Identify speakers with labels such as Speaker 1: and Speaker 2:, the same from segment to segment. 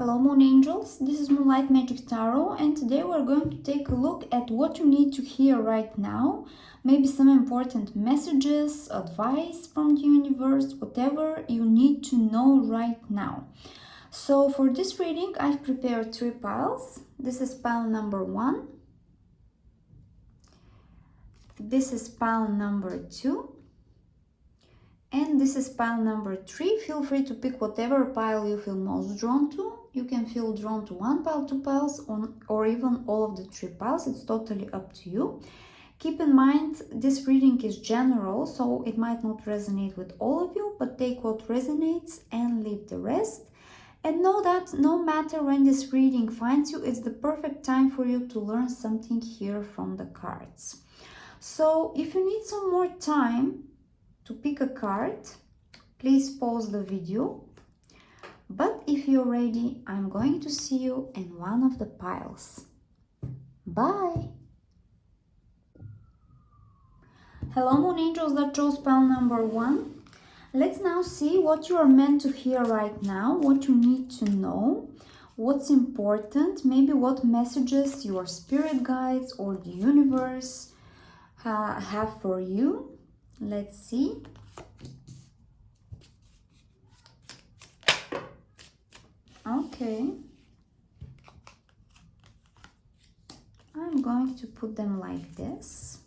Speaker 1: Hello Moon Angels, this is Moonlight Magic Tarot, and today we're going to take a look at what you need to hear right now. Maybe some important messages, advice from the universe, whatever you need to know right now. So for this reading I've prepared 3 piles. This is pile number 1. This is pile number 2. And this is pile number 3. Feel free to pick whatever pile you feel most drawn to. You can feel drawn to 1 pile, 2 piles, or even all of the 3 piles. It's totally up to you. Keep in mind, this reading is general, so it might not resonate with all of you, but take what resonates and leave the rest. And know that no matter when this reading finds you, it's the perfect time for you to learn something here from the cards. So if you need some more time to pick a card, please pause the video. But if you're ready, I'm going to see you in one of the piles. Bye! Hello Moon Angels that chose pile number 1. Let's now see what you are meant to hear right now, what you need to know, what's important, maybe what messages your spirit guides or the universe have for you. Let's see. Okay. I'm going to put them like this.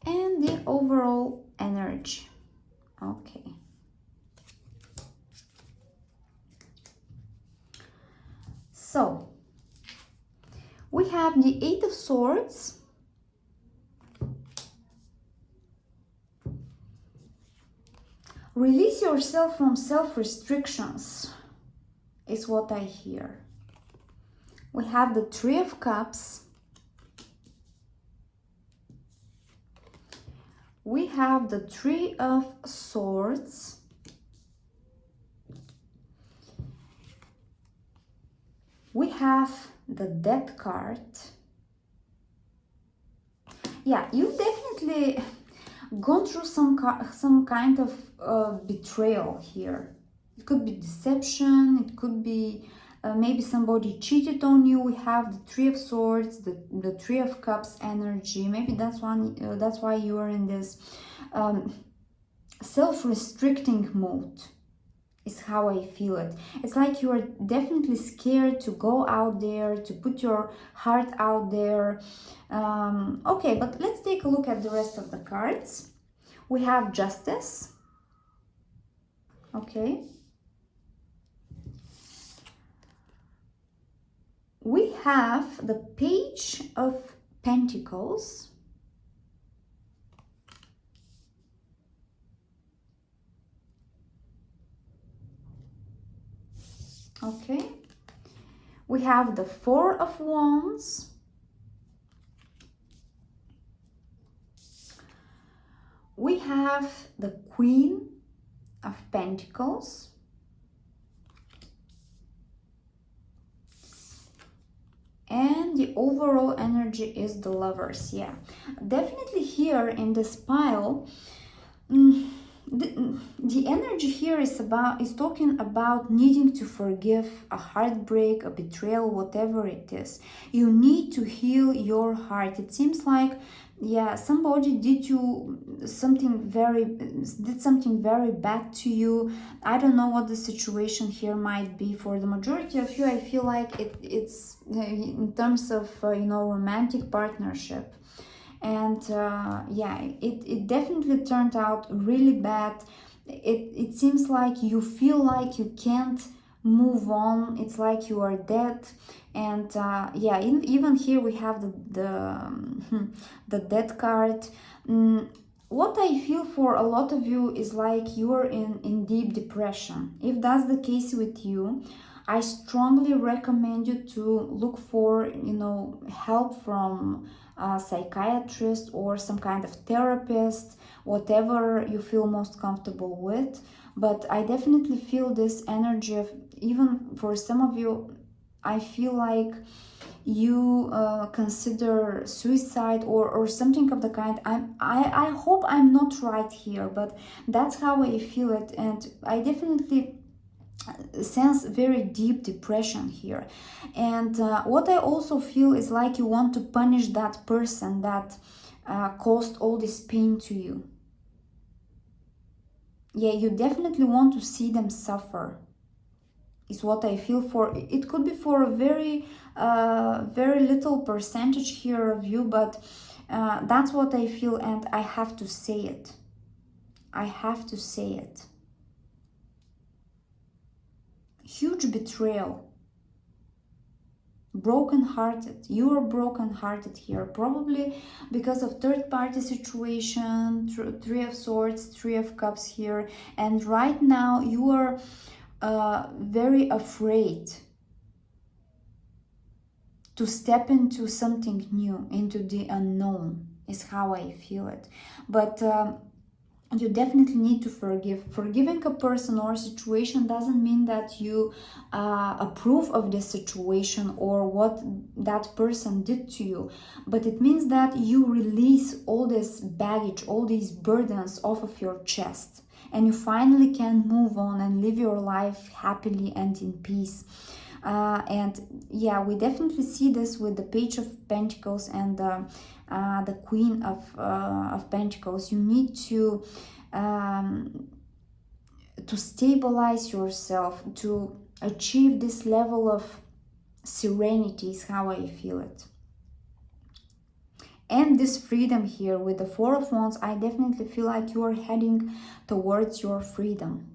Speaker 1: And the overall energy. Okay. So, we have the 8 of Swords, release yourself from self-restrictions is what I hear. We have the 3 of Cups, we have the 3 of Swords, we have the Death card. Yeah, you've definitely gone through some kind of betrayal here. It could be deception, it could be maybe somebody cheated on you. We have the 3 of Swords, the 3 of Cups energy. Maybe that's why you are in this self-restricting mode, is how I feel it. It's like you are definitely scared to go out there, to put your heart out there. Okay, but let's take a look at the rest of the cards. We have Justice. Okay. We have the Page of Pentacles. Okay. We have the 4 of Wands. We have the Queen of Pentacles. And the overall energy is the Lovers. Yeah, definitely here in this pile, the energy here is talking about needing to forgive a heartbreak, a betrayal, whatever it is. You need to heal your heart. It seems like, yeah, somebody did something very bad to you. I don't know what the situation here might be. For the majority of you, I feel like it's in terms of romantic partnership. And yeah, it definitely turned out really bad. It seems like you feel like you can't move on. It's like you are dead. And yeah, even here we have the Death card. What I feel for a lot of you is like you are in deep depression. If that's the case with you, I strongly recommend you to look for help from a psychiatrist or some kind of therapist, whatever you feel most comfortable with. But I definitely feel this energy of, even for some of you, I feel like you consider suicide or something of the kind. I hope I'm not right here, but that's how I feel it, and I definitely sense very deep depression here. And what I also feel is like you want to punish that person that caused all this pain to you. Yeah, you definitely want to see them suffer, is what I feel. For it could be for a very little percentage here of you, but that's what I feel, and I have to say it. I have to say it. Huge betrayal. Broken-hearted. You are broken-hearted here, probably because of third-party situation, Three of Swords, Three of Cups here, and right now you are very afraid to step into something new, into the unknown, is how I feel it. But you definitely need to forgive. Forgiving a person or a situation doesn't mean that you approve of the situation or what that person did to you, but it means that you release all this baggage, all these burdens off of your chest, and you finally can move on and live your life happily and in peace. And yeah, we definitely see this with the Page of Pentacles and the Queen of Pentacles. You need to stabilize yourself, to achieve this level of serenity, is how I feel it. And this freedom here with the Four of Wands, I definitely feel like you are heading towards your freedom.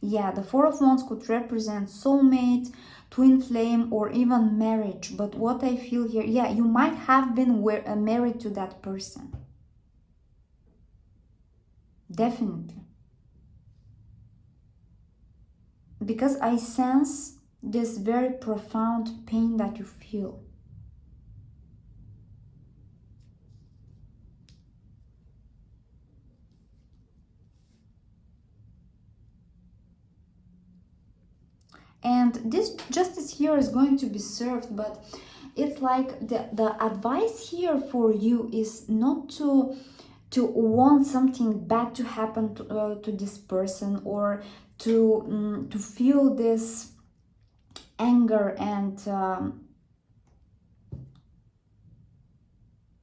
Speaker 1: Yeah, the Four of Wands could represent soulmate, twin flame, or even marriage. But what I feel here, yeah, you might have been married to that person. Definitely. Because I sense this very profound pain that you feel. And this justice here is going to be served, but it's like the advice here for you is not to want something bad to happen to this person, or to feel this anger and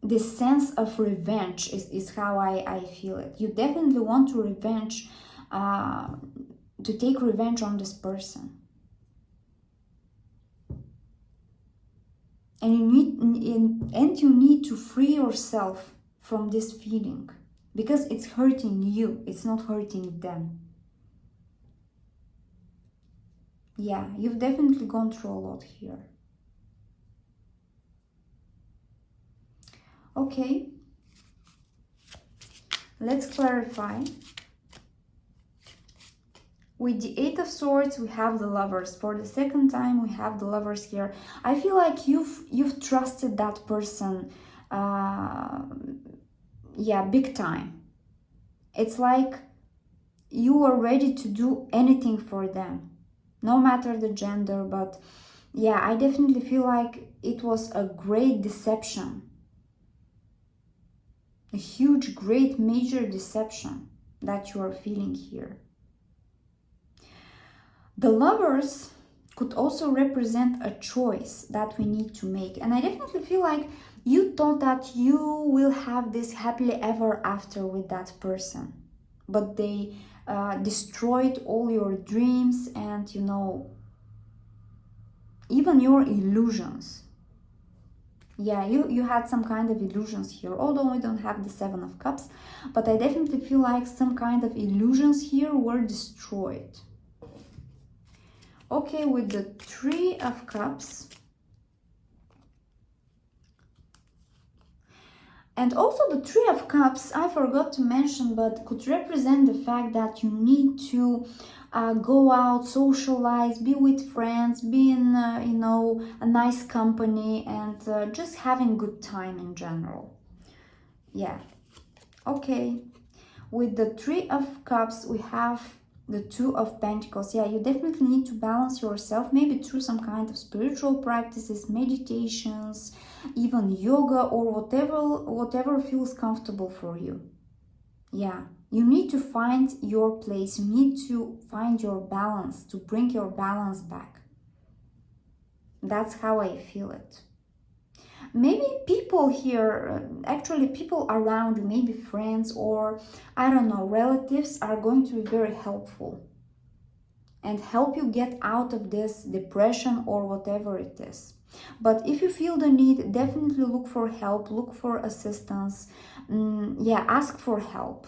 Speaker 1: this sense of revenge is how I feel it. You definitely want to take revenge on this person. And you need to free yourself from this feeling, because it's hurting you, it's not hurting them. Yeah, you've definitely gone through a lot here. Okay, let's clarify. With the Eight of Swords, we have the Lovers. For the second time, we have the Lovers here. I feel like you've trusted that person, yeah, big time. It's like you are ready to do anything for them, no matter the gender. But yeah, I definitely feel like it was a great deception. A huge, great, major deception that you are feeling here. The Lovers could also represent a choice that we need to make. And I definitely feel like you thought that you will have this happily ever after with that person. But they destroyed all your dreams and, you know, even your illusions. Yeah, you had some kind of illusions here, although we don't have the Seven of Cups. But I definitely feel like some kind of illusions here were destroyed. Okay, with the Three of Cups. And also the Three of Cups, I forgot to mention, but could represent the fact that you need to go out, socialize, be with friends, be in, you know, a nice company, and just having good time in general. Yeah. Okay. With the Three of Cups, we have The Two of Pentacles. Yeah, you definitely need to balance yourself, maybe through some kind of spiritual practices, meditations, even yoga, or whatever feels comfortable for you. Yeah, you need to find your place. You need to find your balance, to bring your balance back. That's how I feel it. Maybe people here, actually people around you, maybe friends or, I don't know, relatives are going to be very helpful and help you get out of this depression or whatever it is. But if you feel the need, definitely look for help, look for assistance. Yeah, ask for help.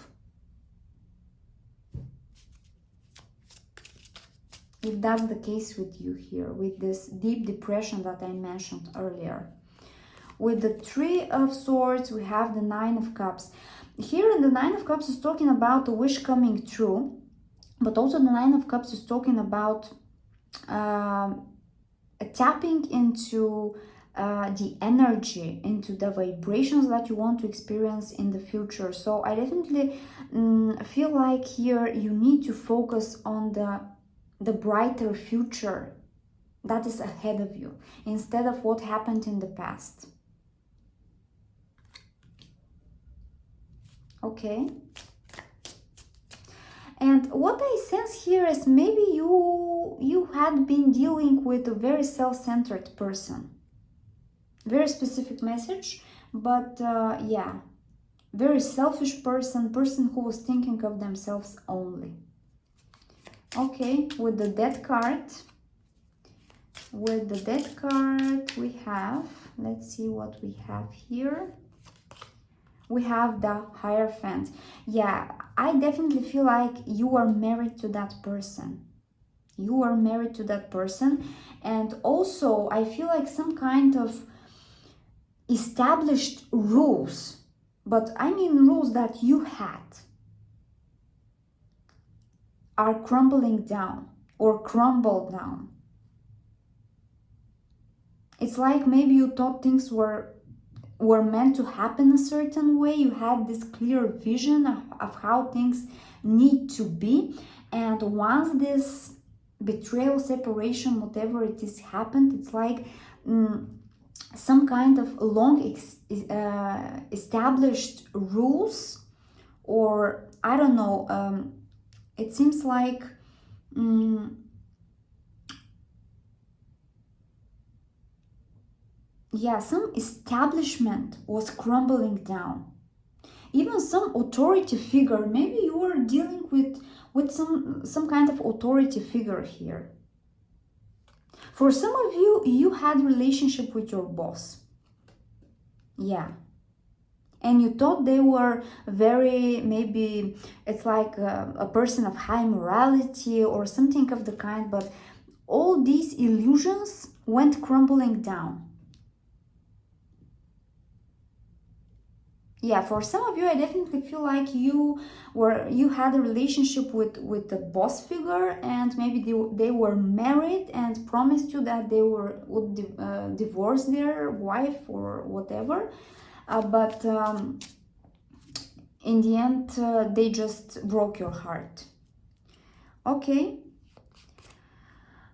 Speaker 1: If that's the case with you here, with this deep depression that I mentioned earlier. With the Three of Swords, we have the Nine of Cups. Here in the Nine of Cups is talking about a wish coming true, but also the Nine of Cups is talking about tapping into the energy, into the vibrations that you want to experience in the future. So I definitely feel like here you need to focus on the brighter future that is ahead of you, instead of what happened in the past. Okay. And what I sense here is maybe you had been dealing with a very self-centered person. Very specific message, but yeah, very selfish person who was thinking of themselves only. Okay, with the Death card. With the Death card we have, let's see what we have here. We have the Hierophant. Yeah, I definitely feel like you are married to that person. You are married to that person. And also, I feel like some kind of established rules, but I mean rules that you had, are crumbling down or crumbled down. It's like maybe you thought things were meant to happen a certain way. You had this clear vision of how things need to be, and once this betrayal, separation, whatever it is happened, it's like some kind of long established rules, or I don't know, it seems like yeah, some establishment was crumbling down. Even some authority figure, maybe you were dealing with some kind of authority figure here. For some of you, you had relationship with your boss. Yeah. And you thought they were very, maybe it's like a person of high morality or something of the kind, but all these illusions went crumbling down. Yeah, for some of you, I definitely feel like you had a relationship with the boss figure, and maybe they were married and promised you that they would divorce their wife or whatever, but in the end they just broke your heart. Okay.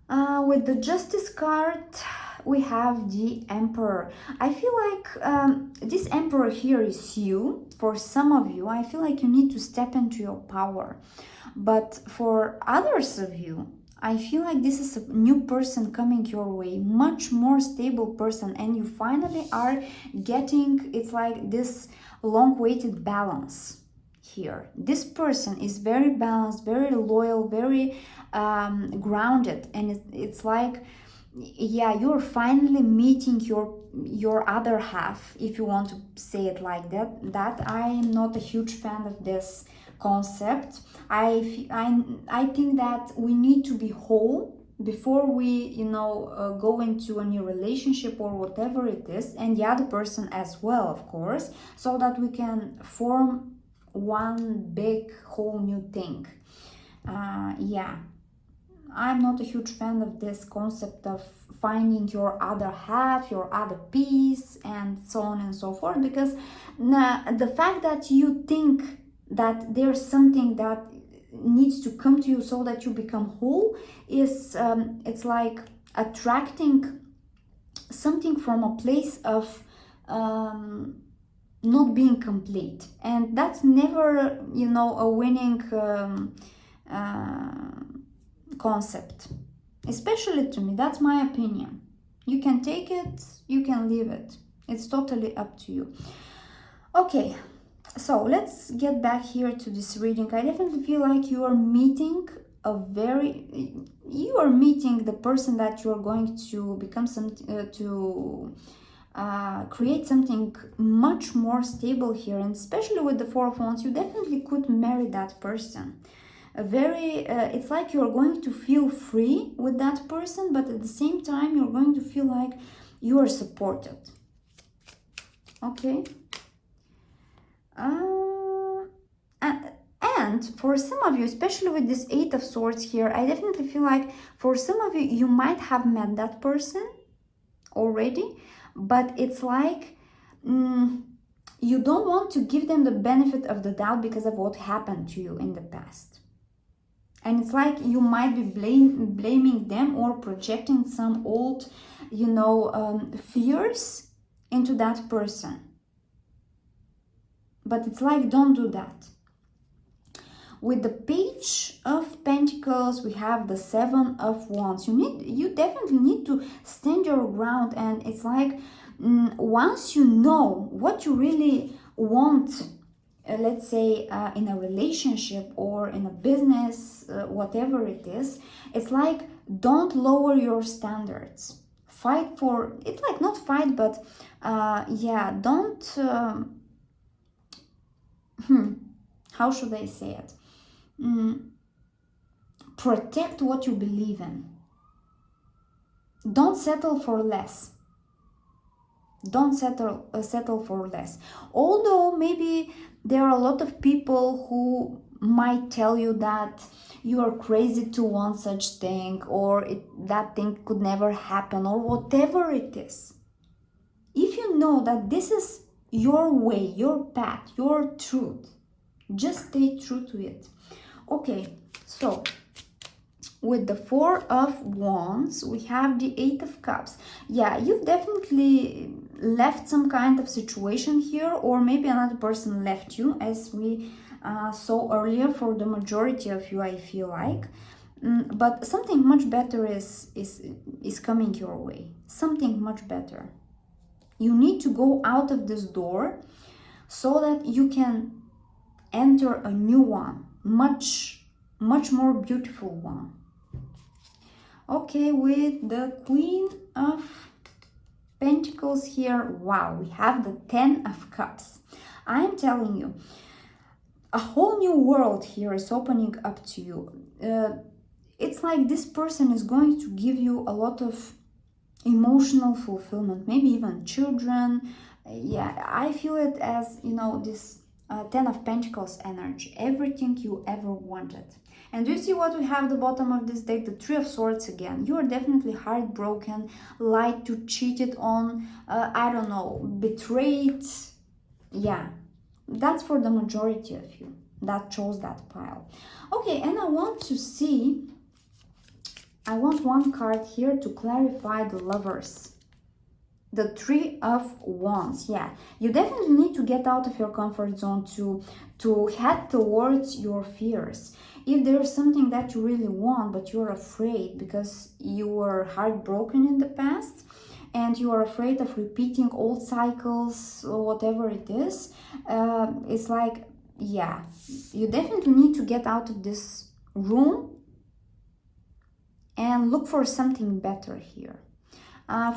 Speaker 1: With the Justice card, we have the Emperor. I feel like this Emperor here is you. For some of you, I feel like you need to step into your power. But for others of you, I feel like this is a new person coming your way, much more stable person, and you finally are getting, it's like this long-awaited balance here. This person is very balanced, very loyal, very grounded, and it's like, yeah, you're finally meeting your other half, if you want to say it like that. I am not a huge fan of this concept. I think that we need to be whole before we go into a new relationship or whatever it is, and the other person as well, of course, so that we can form one big whole new thing. Yeah, I'm not a huge fan of this concept of finding your other half, your other piece, and so on and so forth, because the fact that you think that there's something that needs to come to you so that you become whole is it's like attracting something from a place of not being complete, and that's never, you know, a winning concept, especially to me. That's my opinion. You can take it, you can leave it, it's totally up to you. Okay, so let's get back here to this reading. I definitely feel like you are meeting the person that you are going to become create something much more stable here, and especially with the Four of Wands, you definitely could marry that person. It's like you're going to feel free with that person, but at the same time you're going to feel like you are supported. Okay. And for some of you, especially with this Eight of Swords here, I definitely feel like for some of you, you might have met that person already, but it's like you don't want to give them the benefit of the doubt because of what happened to you in the past. And it's like you might be blaming them or projecting some old, you know, fears into that person. But it's like, don't do that. With the Page of Pentacles, we have the Seven of Wands. You definitely need to stand your ground, and it's like once you know what you really want, let's say in a relationship or in a business, whatever it is, it's like don't lower your standards. Fight for it, like not fight, but yeah, don't how should I say it? Protect what you believe in. Don't settle for less. Don't settle for less. Although maybe there are a lot of people who might tell you that you are crazy to want such thing, or that thing could never happen, or whatever it is. If you know that this is your way, your path, your truth, just stay true to it. Okay, so with the Four of Wands, we have the Eight of Cups. Yeah, you've definitely left some kind of situation here, or maybe another person left you, as we saw earlier for the majority of you, I feel like. But something much better is coming your way. Something much better. You need to go out of this door so that you can enter a new one, much more beautiful one. Okay, with the Queen of Pentacles here, wow, we have the Ten of Cups. I'm telling you, a whole new world here is opening up to you. It's like this person is going to give you a lot of emotional fulfillment, maybe even children. Yeah, I feel it as, you know, this Ten of Pentacles energy, everything you ever wanted. And do you see what we have at the bottom of this deck? The Three of Swords again. You are definitely heartbroken, lied to, cheated on, I don't know, betrayed. Yeah, that's for the majority of you that chose that pile. Okay, and I want one card here to clarify the Lovers. The Three of Wands. Yeah, you definitely need to get out of your comfort zone to head towards your fears. If there's something that you really want, but you're afraid because you were heartbroken in the past and you are afraid of repeating old cycles or whatever it is, it's like, yeah, you definitely need to get out of this room and look for something better here.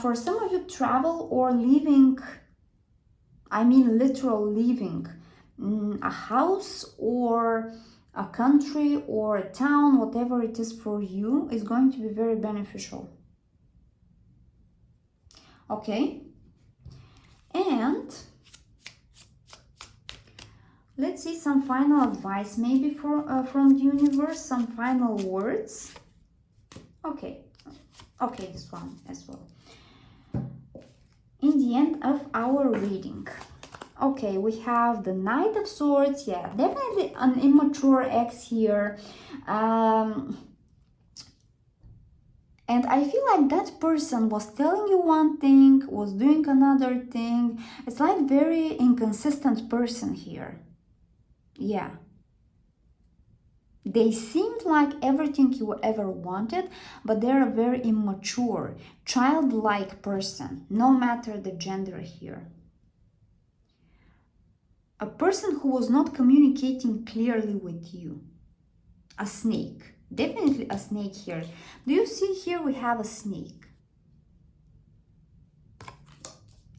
Speaker 1: For some of you, travel or leaving, I mean literal leaving, a house or a country or a town, whatever it is for you, is going to be very beneficial. Okay, and let's see some final advice maybe from the universe, some final words. Okay, this one as well. In the end of our reading. Okay, we have the Knight of Swords. Yeah, definitely an immature ex here. And I feel like that person was telling you one thing, was doing another thing. It's like very inconsistent person here. Yeah. They seemed like everything you ever wanted, but they're a very immature, childlike person, no matter the gender here. A person who was not communicating clearly with you. A snake. Definitely a snake here. Do you see here we have a snake?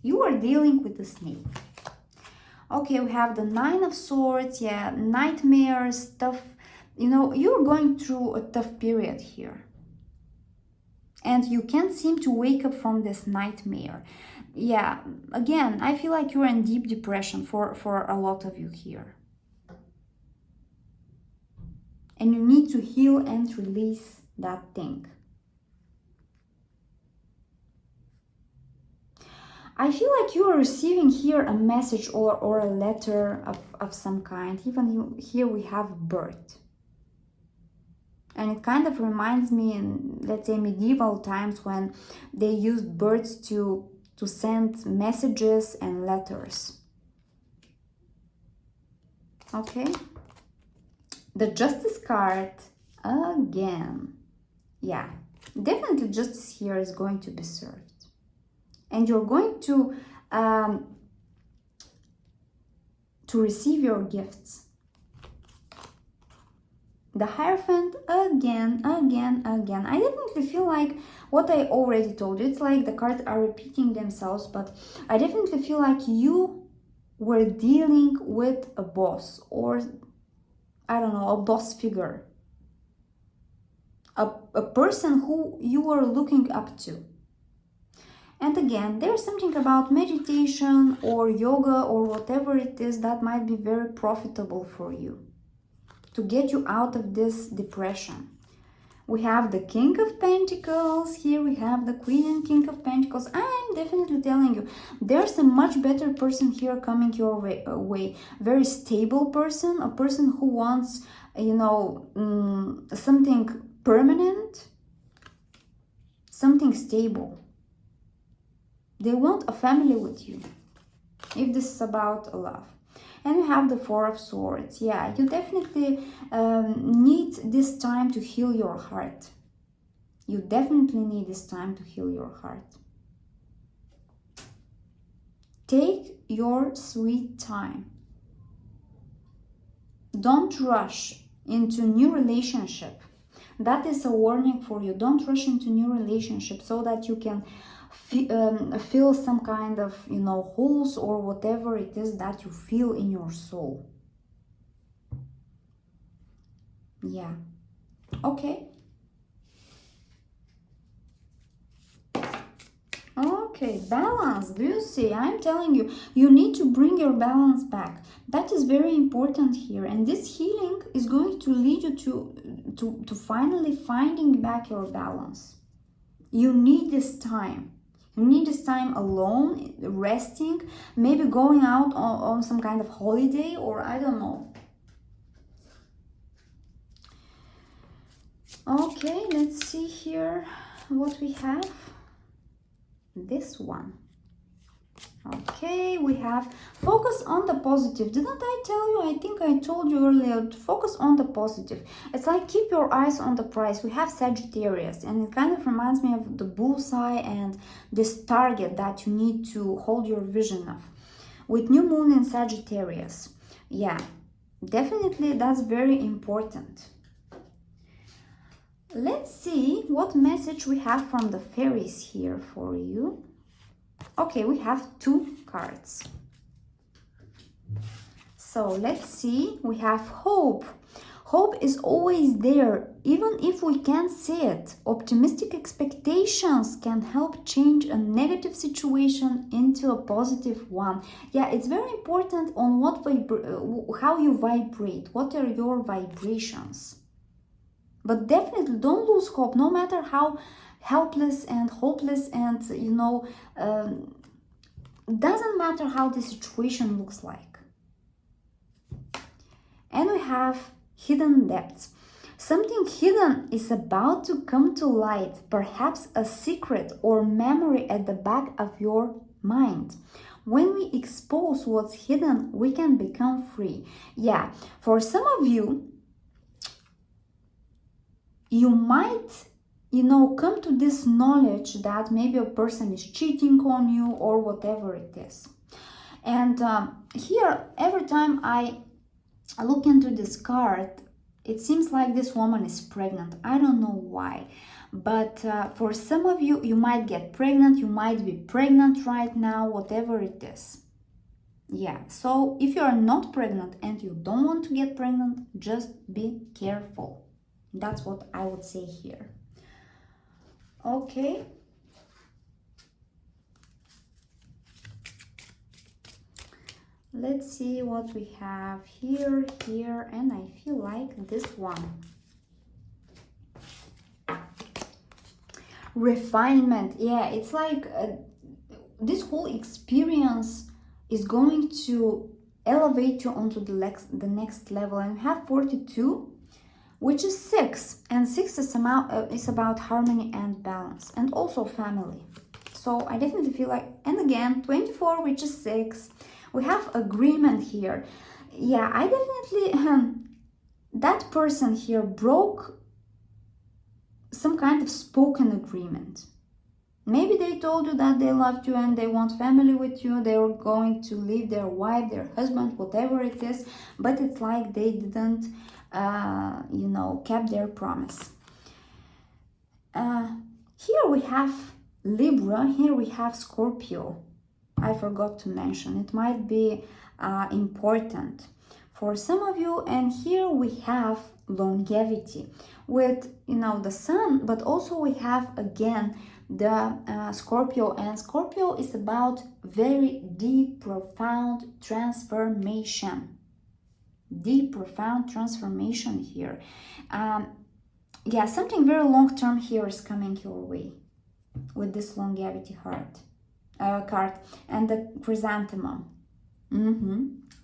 Speaker 1: You are dealing with a snake. Okay, we have the Nine of Swords. Yeah, nightmares, tough. You know, you're going through a tough period here. And you can't seem to wake up from this nightmare. Yeah, again, I feel like you're in deep depression for a lot of you here. And you need to heal and release that thing. I feel like you are receiving here a message or a letter of some kind. Even here we have bird. And it kind of reminds me in, let's say, medieval times when they used birds to send messages and letters. Okay. The Justice card again. Yeah, definitely justice here is going to be served. And you're going to receive your gifts. The Hierophant again. I definitely feel like what I already told you, it's like the cards are repeating themselves, but I definitely feel like you were dealing with a boss, or I don't know, a boss figure. A person who you are looking up to. And again, there's something about meditation or yoga or whatever it is that might be very profitable for you to get you out of this depression. We have the King of Pentacles. Here we have the Queen and King of Pentacles. I'm definitely telling you, there's a much better person here coming your way. Very stable person, a person who wants, you know, something permanent, something stable. They want a family with you, if this is about love. And you have the Four of Swords. Yeah, you definitely need this time to heal your heart. You definitely need this time to heal your heart. Take your sweet time. Don't rush into new relationship. That is a warning for you. Don't rush into new relationship so that you can feel some kind of, you know, holes or whatever it is that you feel in your soul. Yeah. Okay. Okay, balance. Do you see? I'm telling you, you need to bring your balance back. That is very important here. And this healing is going to lead you to finally finding back your balance. You need this time. You need this time alone, resting, maybe going out on some kind of holiday, or I don't know. Okay, let's see here what we have. This one. Okay, we have focus on the positive. Didn't I tell you? I think I told you earlier to focus on the positive. It's like keep your eyes on the prize. We have Sagittarius, and it kind of reminds me of the bullseye and this target that you need to hold your vision of. With new moon in Sagittarius. Yeah, definitely that's very important. Let's see what message we have from the fairies here for you. Okay, we have two cards. So let's see. We have hope. Hope is always there, even if we can't see it. Optimistic expectations can help change a negative situation into a positive one. Yeah, it's very important on what how you vibrate. What are your vibrations? But definitely don't lose hope, no matter how helpless and hopeless and, you know, doesn't matter how the situation looks like. And we have hidden depths. Something hidden is about to come to light, perhaps a secret or memory at the back of your mind. When we expose what's hidden, we can become free. Yeah, for some of you, you might, come to this knowledge that maybe a person is cheating on you or whatever it is. And here, every time I look into this card, it seems like this woman is pregnant. I don't know why, but for some of you, you might get pregnant, you might be pregnant right now, whatever it is. Yeah, so if you are not pregnant and you don't want to get pregnant, just be careful. That's what I would say here. Okay. Let's see what we have here, and I feel like this one. Refinement. Yeah, it's like this whole experience is going to elevate you onto the next level. And we have 42, which is 6. And 6 is about harmony and balance, and also family. So I definitely feel like, and again, 24, which is 6. We have agreement here. Yeah, I definitely, that person here broke some kind of spoken agreement. Maybe they told you that they loved you and they want family with you. They were going to leave their wife, their husband, whatever it is. But it's like they didn't, kept their promise. Here we have Libra. Here we have Scorpio. I forgot to mention, it might be important for some of you. And here we have longevity with, the sun, but also we have again the Scorpio, and Scorpio is about very deep, profound transformation. Deep, profound transformation here. Yeah, something very long-term here is coming your way with this longevity card and the chrysanthemum.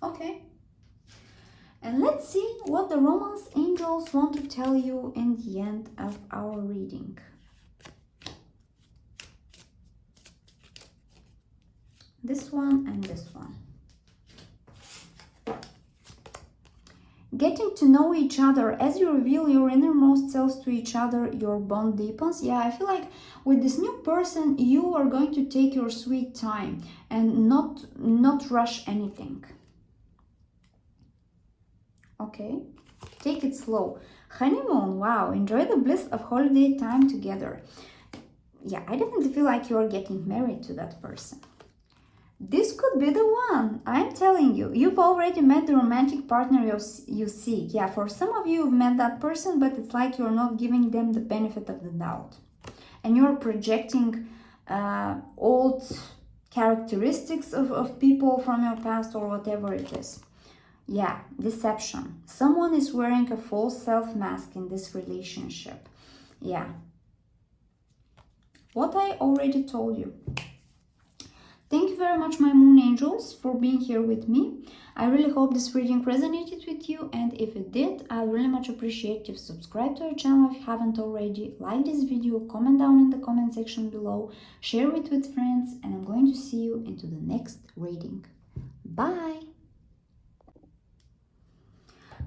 Speaker 1: Okay. And let's see what the romance angels want to tell you in the end of our reading. This one and this one. Getting to know each other. As you reveal your innermost selves to each other, your bond deepens. Yeah, I feel like with this new person, you are going to take your sweet time and not rush anything. Okay, take it slow. Honeymoon, wow, enjoy the bliss of holiday time together. Yeah, I definitely feel like you are getting married to that person. This could be the one. I'm telling you, you've already met the romantic partner you seek. Yeah, for some of you, you've met that person, but it's like you're not giving them the benefit of the doubt. And you're projecting old characteristics of people from your past or whatever it is. Yeah, deception. Someone is wearing a false self mask in this relationship. Yeah. What I already told you. Thank you very much, my moon angels, for being here with me. I really hope this reading resonated with you, and if it did, I'd really much appreciate if you subscribe to our channel if you haven't already, like this video, comment down in the comment section below, share it with friends, and I'm going to see you into the next reading. Bye!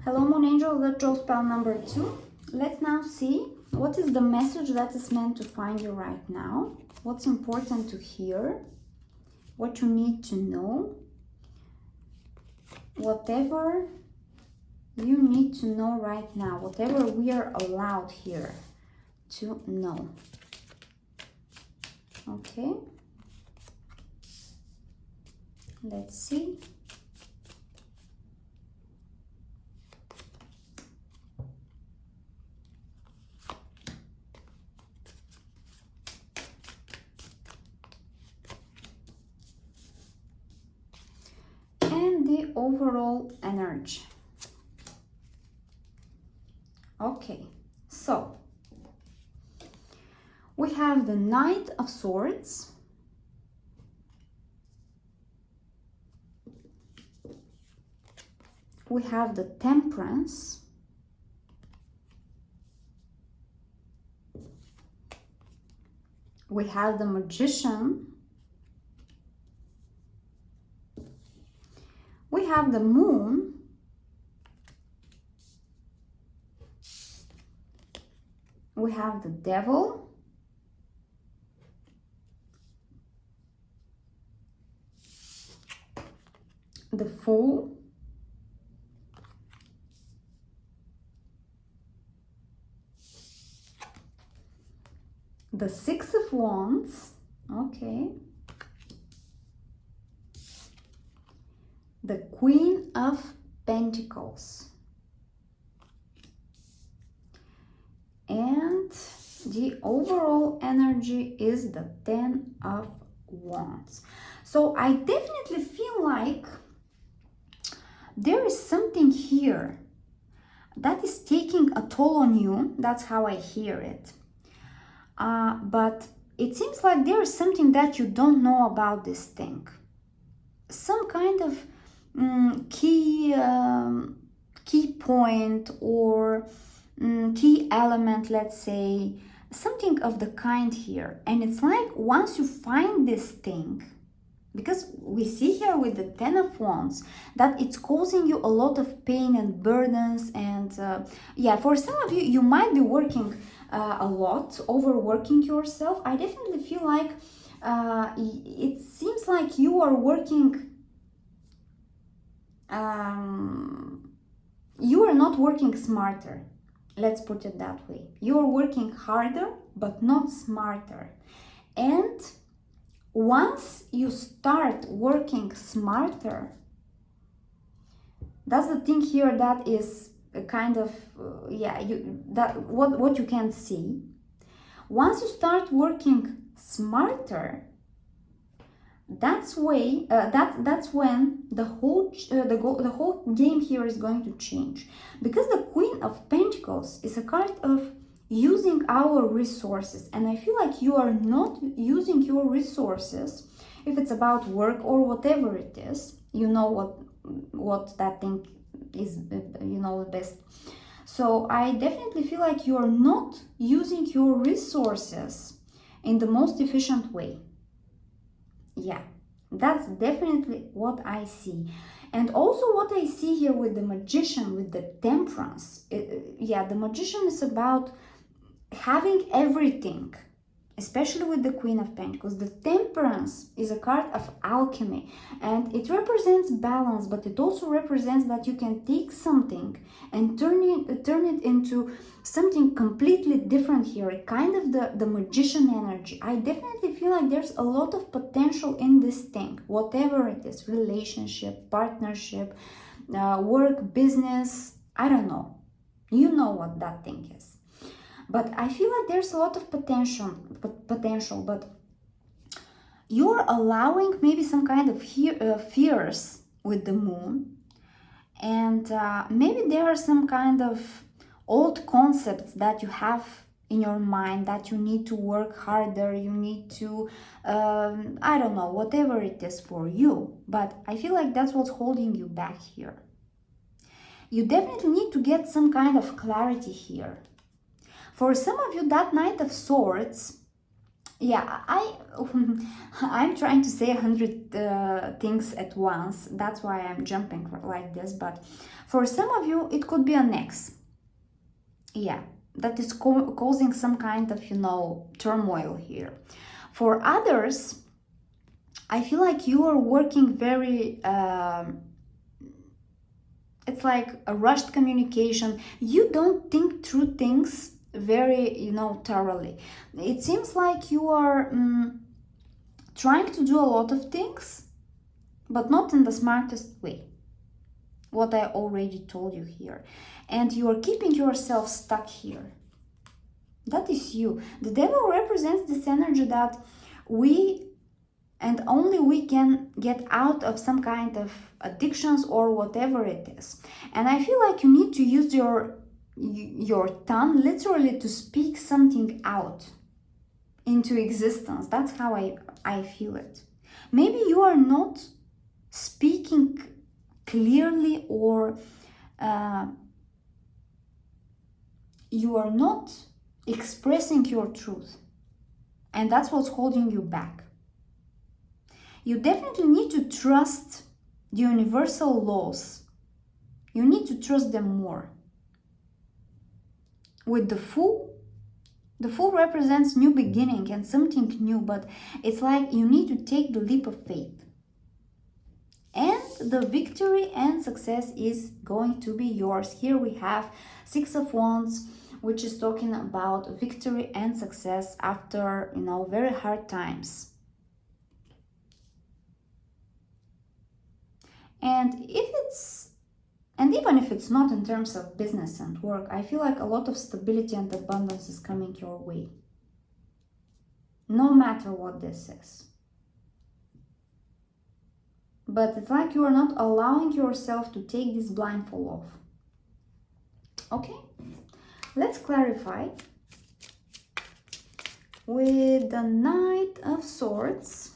Speaker 1: Hello, moon angels, that draw spell number 2. Let's now see what is the message that is meant to find you right now, what's important to hear, what you need to know, whatever you need to know right now, whatever we are allowed here to know. Okay, let's see. The overall energy. Okay, so we have the Knight of Swords, we have the Temperance, we have the Magician, we have the Moon, we have the Devil, the Fool, the Six of Wands, okay, the Queen of Pentacles, and the overall energy is the Ten of Wands. So I definitely feel like there is something here that is taking a toll on you. That's how I hear it. But it seems like there is something that you don't know about this thing. Some kind of key point or key element, let's say, something of the kind here. And it's like once you find this thing, because we see here with the Ten of Wands that it's causing you a lot of pain and burdens, and yeah, for some of you, you might be working a lot, overworking yourself. I definitely feel like it seems like you are working, you are not working smarter. Let's put it that way. You are working harder, but not smarter. And once you start working smarter, that's the thing here that is a kind of what you can see. Once you start working smarter, that's when the whole game here is going to change, because the Queen of Pentacles is a card of using our resources, and I feel like you are not using your resources. If it's about work or whatever it is, you know what that thing is, you know best. So I definitely feel like you are not using your resources in the most efficient way. Yeah, that's definitely what I see. And also what I see here with the Magician, with the Temperance, yeah, the Magician is about having everything, especially with the Queen of Pentacles. The Temperance is a card of alchemy, and it represents balance, but it also represents that you can take something and turn it into something completely different here, kind of the Magician energy. I definitely feel like there's a lot of potential in this thing, whatever it is, relationship, partnership, work, business, I don't know. You know what that thing is. But I feel like there's a lot of potential, but you're allowing maybe some kind of fears with the Moon, and maybe there are some kind of old concepts that you have in your mind that you need to work harder, you need to, I don't know, whatever it is for you. But I feel like that's what's holding you back here. You definitely need to get some kind of clarity here. For some of you, that Knight of Swords, yeah, I'm trying to say 100 things at once. That's why I'm jumping like this. But for some of you, it could be an ex. Yeah, that is causing some kind of, turmoil here. For others, I feel like you are working very, it's like a rushed communication. You don't think through things very, thoroughly. It seems like you are trying to do a lot of things, but not in the smartest way. What I already told you here. And you are keeping yourself stuck here. That is you. The Devil represents this energy that we and only we can get out of some kind of addictions or whatever it is. And I feel like you need to use your tongue literally to speak something out into existence. That's how I feel it. Maybe you are not speaking clearly, or you are not expressing your truth, and that's what's holding you back. You definitely need to trust the universal laws. You need to trust them more. With the Fool represents new beginning and something new, but it's like you need to take the leap of faith. And the victory and success is going to be yours. Here we have Six of Wands, which is talking about victory and success after, very hard times. And even if it's not in terms of business and work, I feel like a lot of stability and abundance is coming your way. No matter what this is. But it's like you are not allowing yourself to take this blindfold off. Okay? Let's clarify. With the Knight of Swords,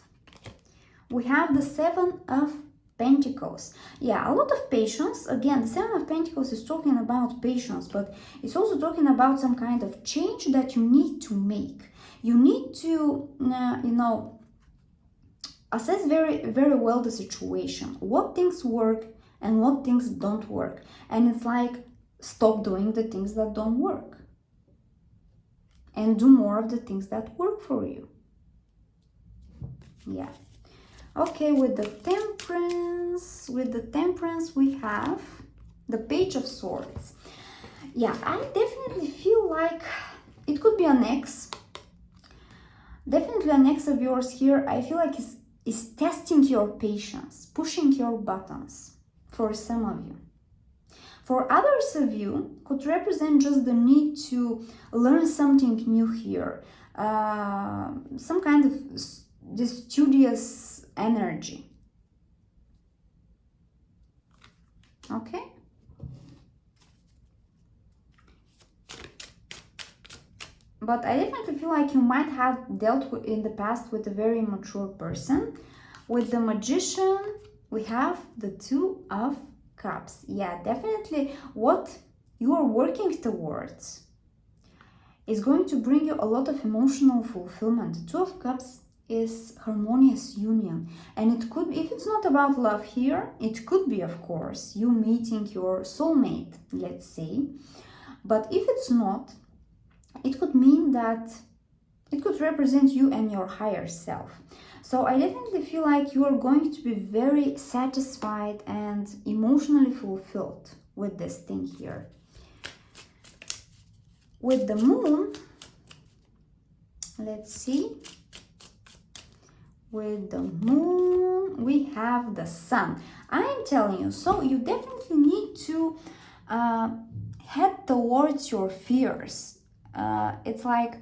Speaker 1: we have the Seven of Pentacles. Yeah, a lot of patience. Again, the Seven of Pentacles is talking about patience, but it's also talking about some kind of change that you need to make. You need to, assess very, very well the situation. What things work and what things don't work. And it's like, stop doing the things that don't work. And do more of the things that work for you. Yeah. Okay, with the Temperance we have the Page of Swords. Yeah, I definitely feel like it could be an ex. Definitely an ex of yours here. I feel like is testing your patience, pushing your buttons for some of you. For others of you, could represent just the need to learn something new here. Some kind of this studious energy. Okay? But I definitely feel like you might have dealt with in the past with a very mature person. With the Magician, we have the Two of Cups. Yeah, definitely what you are working towards is going to bring you a lot of emotional fulfillment. Two of Cups is harmonious union, and it could, if it's not about love here, it could be, of course, you meeting your soulmate, let's say. But if it's not, it could mean that it could represent you and your higher self. So I definitely feel like you are going to be very satisfied and emotionally fulfilled with this thing here. With the Moon, let's see. With the Moon, we have the Sun. I am telling you, so you definitely need to head towards your fears. It's like,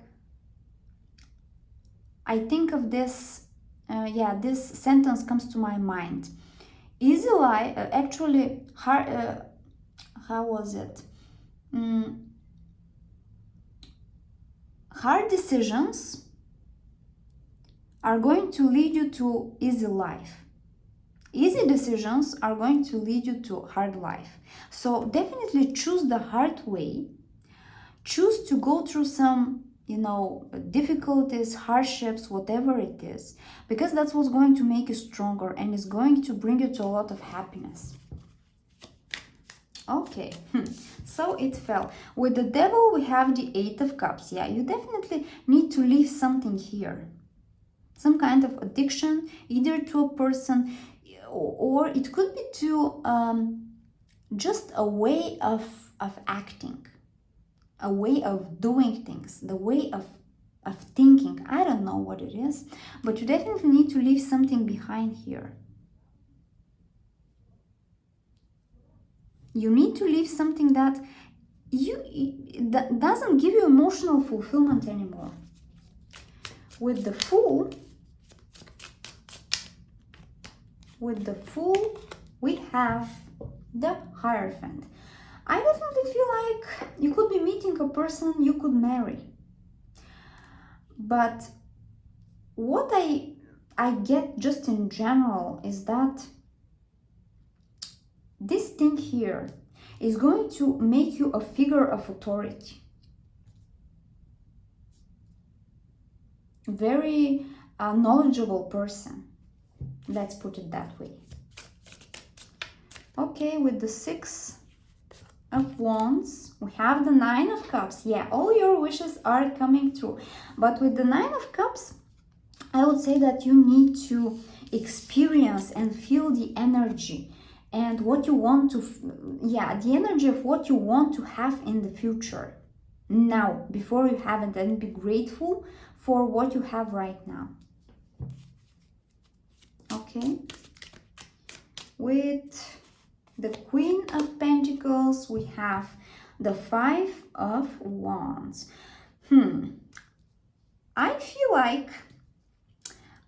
Speaker 1: I think of this, this sentence comes to my mind. Easy life, actually, hard, how was it? Hard decisions are going to lead you to easy life. Easy decisions are going to lead you to hard life. So definitely choose the hard way. Choose to go through some, difficulties, hardships, whatever it is, because that's what's going to make you stronger and is going to bring you to a lot of happiness. Okay, so it fell. With the Devil, we have the Eight of Cups. Yeah, you definitely need to leave something here. Some kind of addiction, either to a person, or it could be to just a way of acting, a way of doing things, the way of thinking. I don't know what it is, but you definitely need to leave something behind here. You need to leave something that that doesn't give you emotional fulfillment anymore. With the Fool, we have the Hierophant. I definitely feel like you could be meeting a person you could marry. But what I get just in general is that this thing here, is going to make you a figure of authority. Very knowledgeable person. Let's put it that way. Okay, with the 6 of Wands, we have the 9 of Cups. Yeah, all your wishes are coming true. But with the 9 of Cups, I would say that you need to experience and feel the energy and what you want to, the energy of what you want to have in the future. Now, before you have it, and be grateful for what you have right now. Okay. With the Queen of Pentacles, we have the 5 of Wands. I feel like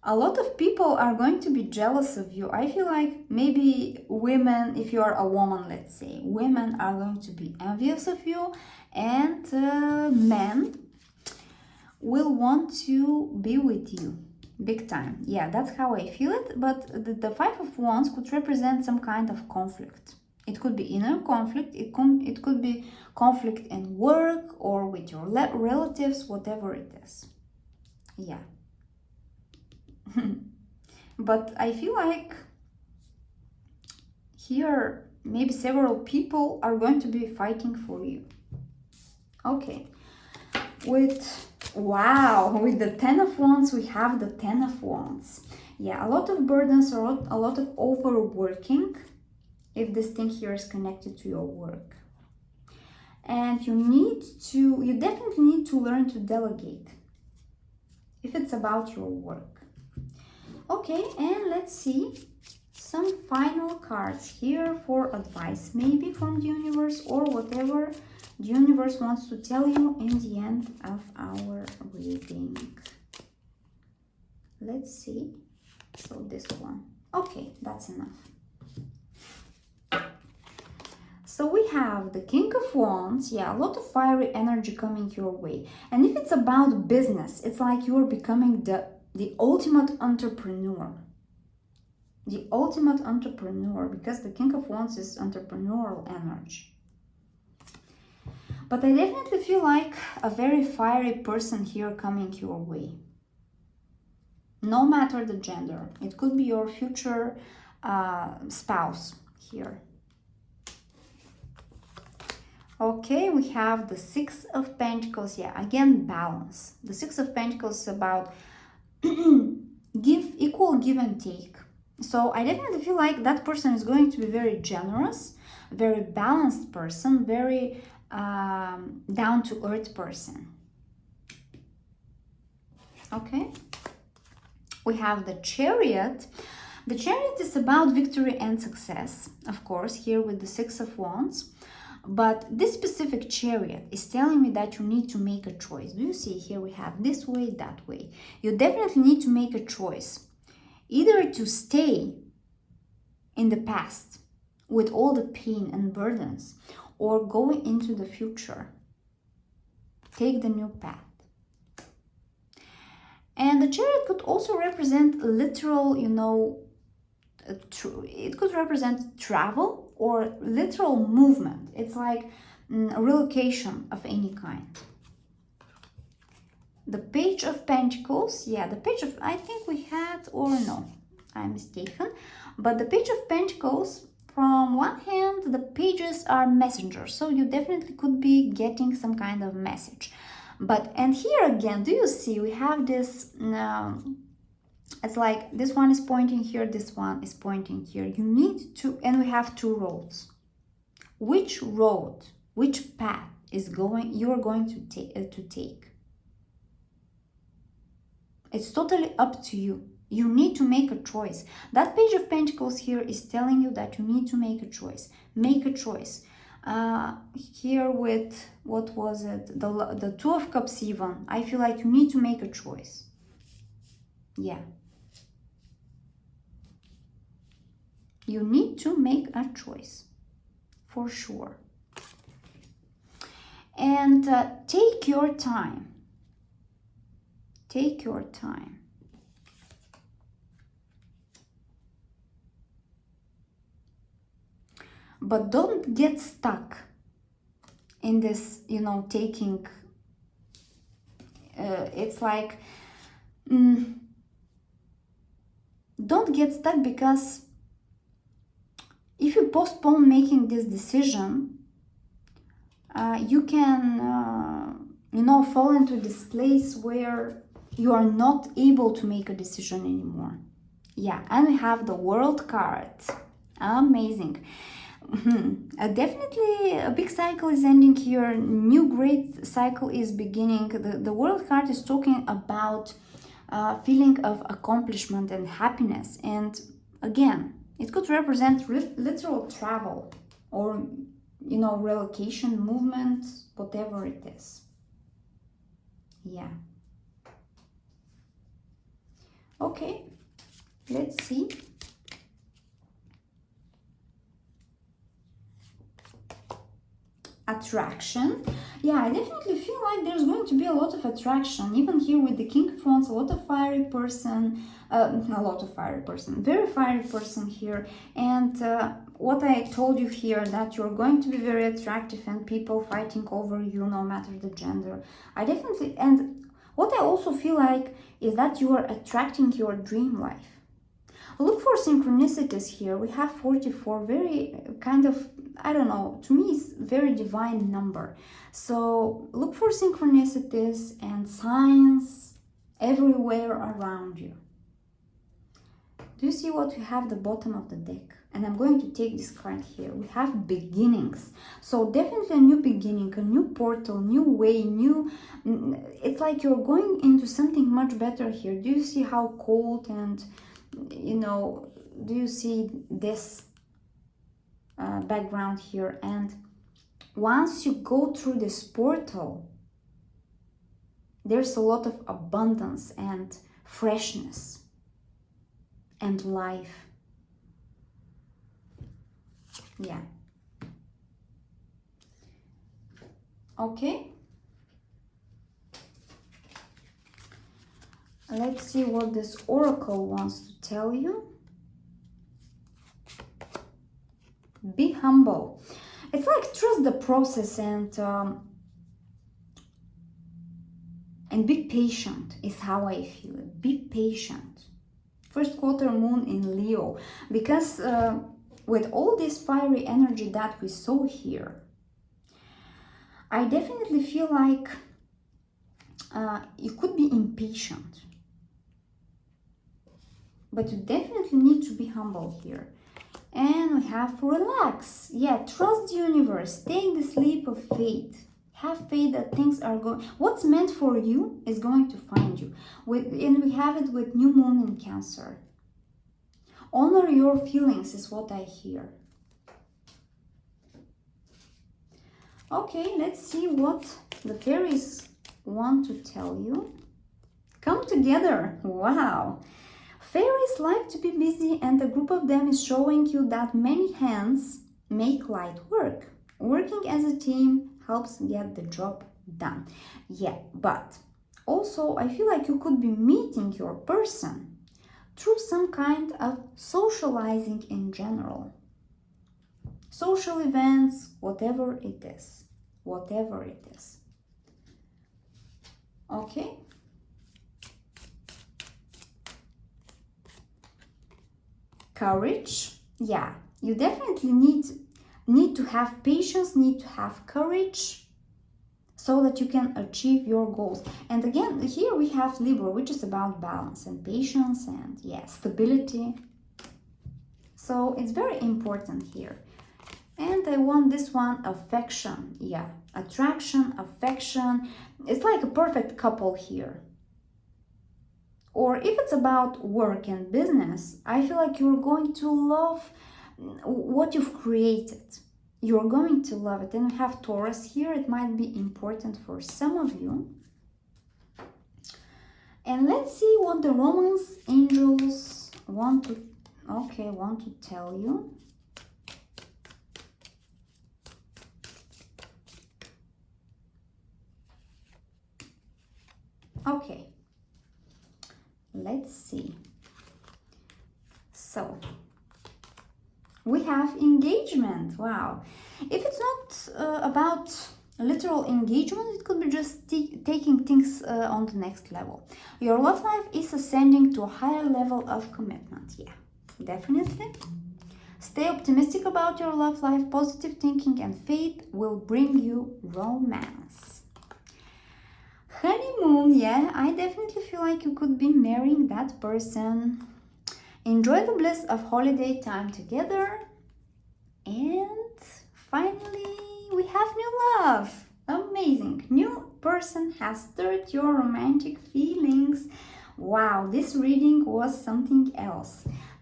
Speaker 1: a lot of people are going to be jealous of you. I feel like maybe women, if you are a woman, let's say, women are going to be envious of you, and men will want to be with you big time. Yeah, that's how I feel it. But the 5 of Wands could represent some kind of conflict. It could be inner conflict, it could be conflict in work or with your relatives, whatever it is. Yeah. But I feel like here maybe several people are going to be fighting for you. Okay. With the 10 of Wands, we have the 10 of Wands. Yeah, a lot of burdens, a lot of overworking, if this thing here is connected to your work. And you definitely need to learn to delegate if it's about your work. Okay, and let's see some final cards here for advice, maybe from the universe or whatever the universe wants to tell you in the end of our reading. Let's see. So this one. Okay, that's enough. So we have the King of Wands. Yeah, a lot of fiery energy coming your way. And if it's about business, it's like you're becoming the ultimate entrepreneur. The ultimate entrepreneur, because the King of Wands is entrepreneurial energy. But I definitely feel like a very fiery person here coming your way. No matter the gender. It could be your future spouse here. Okay, we have the 6 of Pentacles. Yeah, again, balance. The 6 of Pentacles is about equal give and take. So I definitely feel like that person is going to be very generous, very balanced person, very down-to-earth person. Okay. We have the Chariot. The Chariot is about victory and success, of course, here with the 6 of Wands. But this specific Chariot is telling me that you need to make a choice. Do you see here we have this way, that way? You definitely need to make a choice. Either to stay in the past with all the pain and burdens, or go into the future. Take the new path. And the Chariot could also represent literal, it could represent travel or literal movement. It's like a relocation of any kind. The Page of Pentacles, yeah, the Page of, I think we had, or no, I'm mistaken. But the Page of Pentacles, from one hand, the pages are messengers, so you definitely could be getting some kind of message. But, and here again, do you see, we have this, it's like this one is pointing here, this one is pointing here. You need to, and we have 2 roads. Which road, which path is you're going to take? It's totally up to you. You need to make a choice. That Page of Pentacles here is telling you that you need to make a choice. Make a choice. Here with, what was it? The 2 of Cups even. I feel like you need to make a choice. Yeah. You need to make a choice. For sure. And take your time. Take your time. but don't get stuck in this, you know, taking, it's like, don't get stuck, because if you postpone making this decision, you can, you know, fall into this place where you are not able to make a decision anymore. Yeah, and we have the World card. Amazing. Definitely a big cycle is ending here. New great cycle is beginning. The World card is talking about feeling of accomplishment and happiness. And again, it could represent literal travel or, you know, relocation, movement, whatever it is. Yeah. Okay, let's see. Attraction. Yeah, I definitely feel like there's going to be a lot of attraction. Even here with the King of Wands, a lot of fiery person, very fiery person here. And what I told you here, that you're going to be very attractive and people fighting over you, no matter the gender. I definitely, and what I also feel like is that you are attracting your dream life. Look for synchronicities here. We have 44, very kind of, I don't know, to me it's very divine number. So look for synchronicities and signs everywhere around you. Do you see what we have at the bottom of the deck? And I'm going to take this card here. We have beginnings. So definitely a new beginning, a new portal, new way, new... It's like you're going into something much better here. Do you see how cold and... you know, do you see this background here? And once you go through this portal, there's a lot of abundance and freshness and life. Yeah. Okay. Let's see what this oracle wants to tell you. Be humble. It's like trust the process and be patient is how I feel it. Be patient. First quarter moon in Leo, because with all this fiery energy that we saw here, I definitely feel like you could be impatient. But you definitely need to be humble here. And we have relax. Yeah, trust the universe. Take this leap of faith. Have faith that things are going... What's meant for you is going to find you. And we have it with new moon in Cancer. Honor your feelings is what I hear. Okay, let's see what the fairies want to tell you. Come together. Wow. Fairies like to be busy, and a group of them is showing you that many hands make light work. Working as a team helps get the job done. Yeah, but also I feel like you could be meeting your person through some kind of socializing in general. Social events, whatever it is. Whatever it is. Okay? Courage. Yeah, you definitely need to have patience, need to have courage so that you can achieve your goals. And again, here we have Libra, which is about balance and patience and, yeah, stability. So it's very important here. And I want this one, affection. Yeah, attraction, affection. It's like a perfect couple here. Or if it's about work and business, I feel like you're going to love what you've created. You're going to love it. And we have Taurus here. It might be important for some of you. And let's see what the romance angels want to tell you. Okay. Let's see. So, we have engagement. Wow. If it's not about literal engagement, it could be just taking things on the next level. Your love life is ascending to a higher level of commitment. Yeah, definitely. Stay optimistic about your love life. Positive thinking and faith will bring you romance. Honeymoon, yeah, I definitely feel like you could be marrying that person. Enjoy the bliss of holiday time together. And finally, we have new love. Amazing. New person has stirred your romantic feelings. Wow, this reading was something else.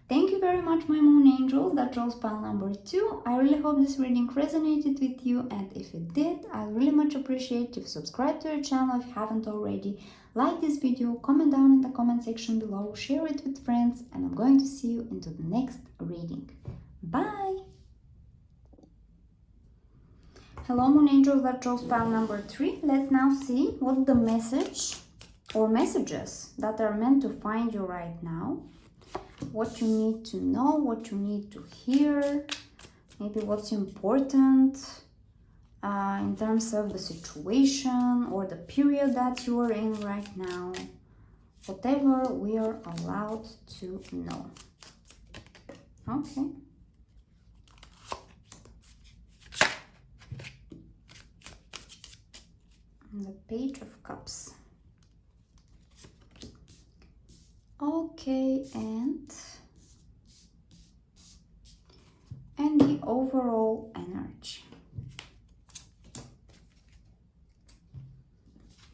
Speaker 1: Thank you very much, my moon angels. That chose pile number 2. I really hope this reading resonated with you, and if it did, I really much appreciate if you subscribe to our channel if you haven't already. Like this video, comment down in the comment section below, share it with friends, and I'm going to see you into the next reading. Bye! Hello, moon angels. That chose pile number 3. Let's now see what the message or messages that are meant to find you right now. What you need to know, what you need to hear, maybe what's important in terms of the situation or the period that you are in right now. Whatever we are allowed to know. Okay. The Page of Cups. Okay, and the overall energy.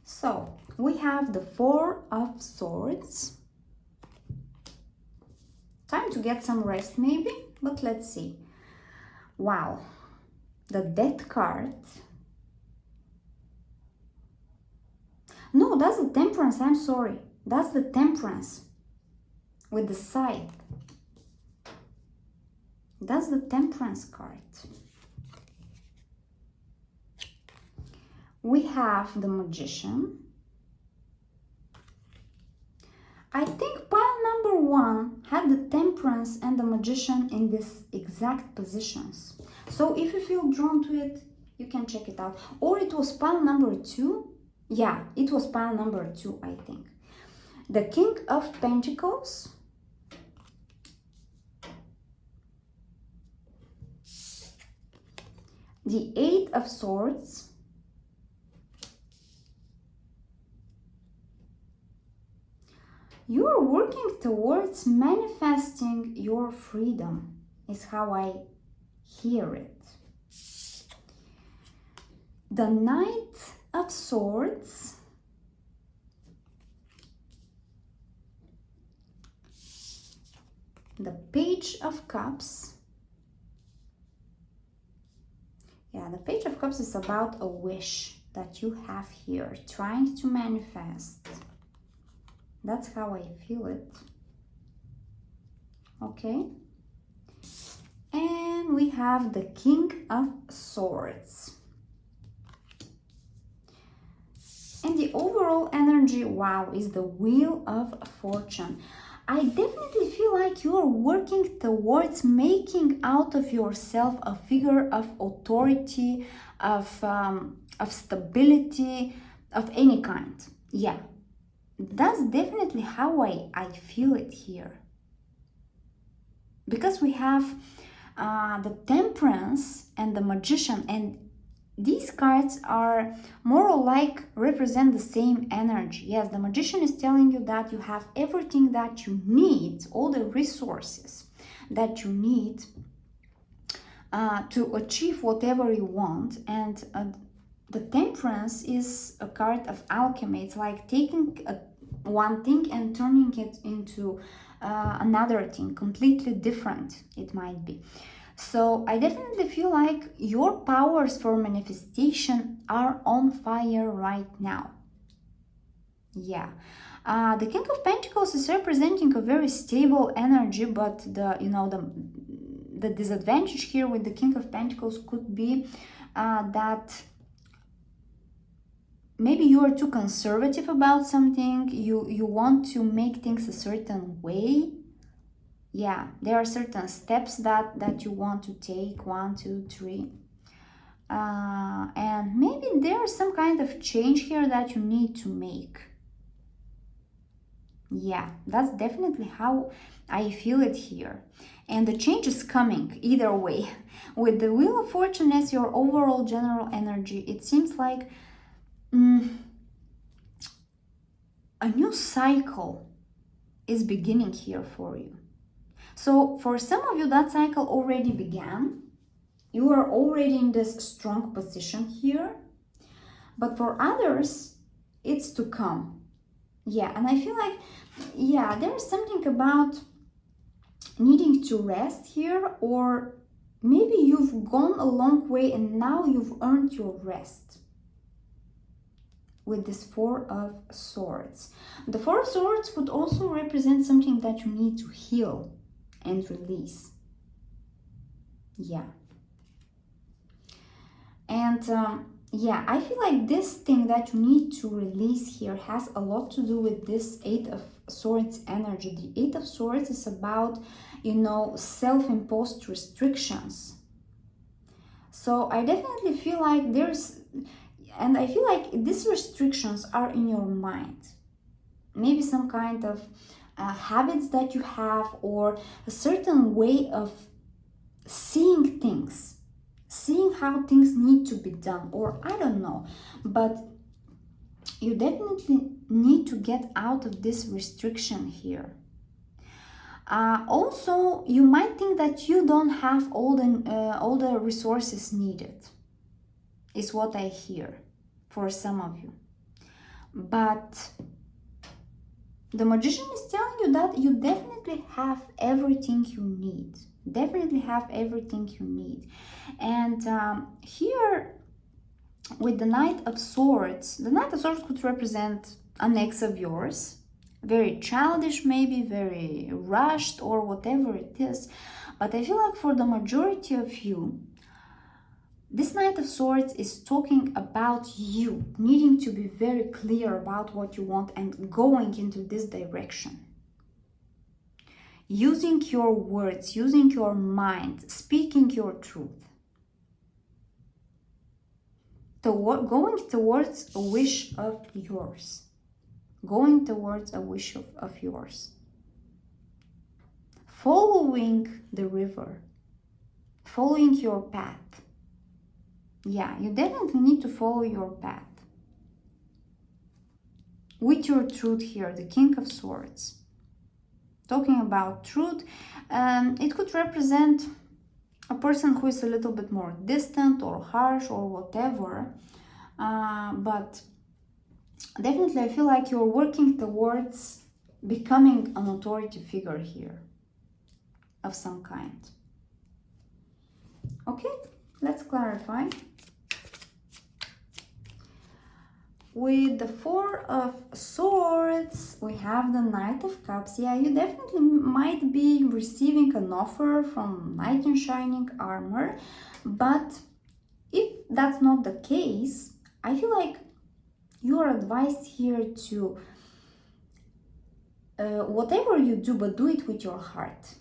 Speaker 1: So we have the Four of Swords. Time to get some rest maybe, but let's see. Wow, the Death card. No, that's the Temperance, I'm sorry. That's the Temperance with the scythe. That's the Temperance card. We have the Magician. I think pile number 1 had the Temperance and the Magician in these exact positions. So if you feel drawn to it, you can check it out. Or it was pile number 2. Yeah, it was pile number 2, I think. The King of Pentacles. The Eight of Swords. You are working towards manifesting your freedom, is how I hear it. The Knight of Swords. The Page of Cups. Yeah, the Page of Cups is about a wish that you have here, trying to manifest. That's how I feel it. Okay. And we have the King of Swords. And the overall energy, wow, is the Wheel of Fortune. I definitely feel like you are working towards making out of yourself a figure of authority, of stability, of any kind. Yeah, that's definitely how I feel it here. Because we have the Temperance and the Magician, and these cards are more or like represent the same energy. Yes, the Magician is telling you that you have everything that you need, all the resources that you need to achieve whatever you want. And the Temperance is a card of alchemy. It's like taking one thing and turning it into another thing, completely different it might be. So I definitely feel like your powers for manifestation are on fire right now. Yeah. The King of Pentacles is representing a very stable energy, but the disadvantage here with the King of Pentacles could be that maybe you are too conservative about something. You want to make things a certain way. Yeah, there are certain steps that you want to take, 1, 2, 3. And maybe there's some kind of change here that you need to make. Yeah, that's definitely how I feel it here. And the change is coming either way. With the Wheel of Fortune as your overall general energy, it seems like a new cycle is beginning here for you. So for some of you, that cycle already began. You are already in this strong position here. But for others, it's to come. Yeah, and I feel like, yeah, there is something about needing to rest here, or maybe you've gone a long way and now you've earned your rest with this Four of Swords. The Four of Swords would also represent something that you need to heal and release. Yeah. And yeah, I feel like this thing that you need to release here has a lot to do with this Eight of Swords energy. The Eight of Swords is about, you know, self-imposed restrictions. So I definitely feel like and I feel like these restrictions are in your mind. Maybe some kind of habits that you have, or a certain way of seeing things, seeing how things need to be done, or I don't know. But you definitely need to get out of this restriction here. Also, you might think that you don't have all the resources needed, is what I hear for some of you. But the Magician is telling you that you definitely have everything you need. Definitely have everything you need. And here with the Knight of Swords, the Knight of Swords could represent an ex of yours. Very childish, maybe very rushed, or whatever it is. But I feel like for the majority of you, this Knight of Swords is talking about you needing to be very clear about what you want and going into this direction. Using your words, using your mind, speaking your truth. Going towards a wish of yours. Going towards a wish of yours. Following the river. Following your path. Yeah, you definitely need to follow your path. With your truth here, the King of Swords. Talking about truth, it could represent a person who is a little bit more distant or harsh or whatever. But definitely I feel like you're working towards becoming an authority figure here of some kind. Okay, let's clarify. With the Four of Swords, we have the Knight of Cups. Yeah, you definitely might be receiving an offer from Knight in Shining Armor, but if that's not the case, I feel like you are advised here to whatever you do, but do it with your heart.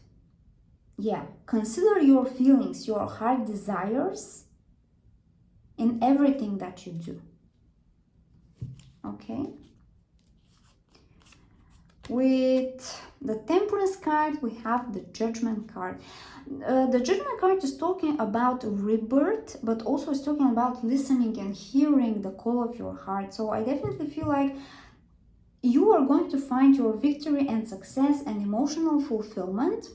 Speaker 1: Yeah, consider your feelings, your heart desires in everything that you do. Okay. With the Temperance card, we have the Judgment card. The Judgment card is talking about rebirth, but also is talking about listening and hearing the call of your heart. So I definitely feel like you are going to find your victory and success and emotional fulfillment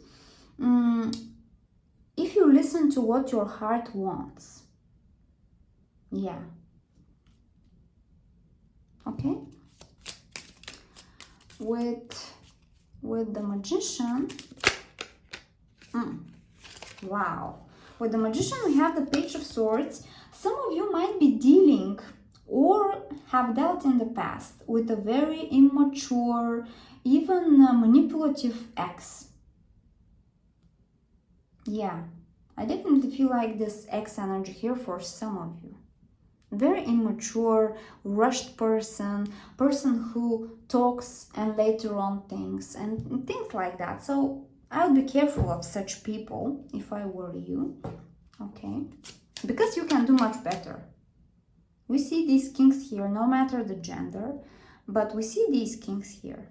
Speaker 1: if you listen to what your heart wants. Yeah. Okay. With the Magician, wow. With the Magician, we have the Page of Swords. Some of you might be dealing or have dealt in the past with a very immature, even manipulative ex. Yeah, I definitely feel like this ex energy here for some of you. Very immature, rushed person who talks and later on thinks and things like that. So I would be careful of such people if I were you, okay? Because you can do much better. We see these kings here, no matter the gender, but we see these kings here.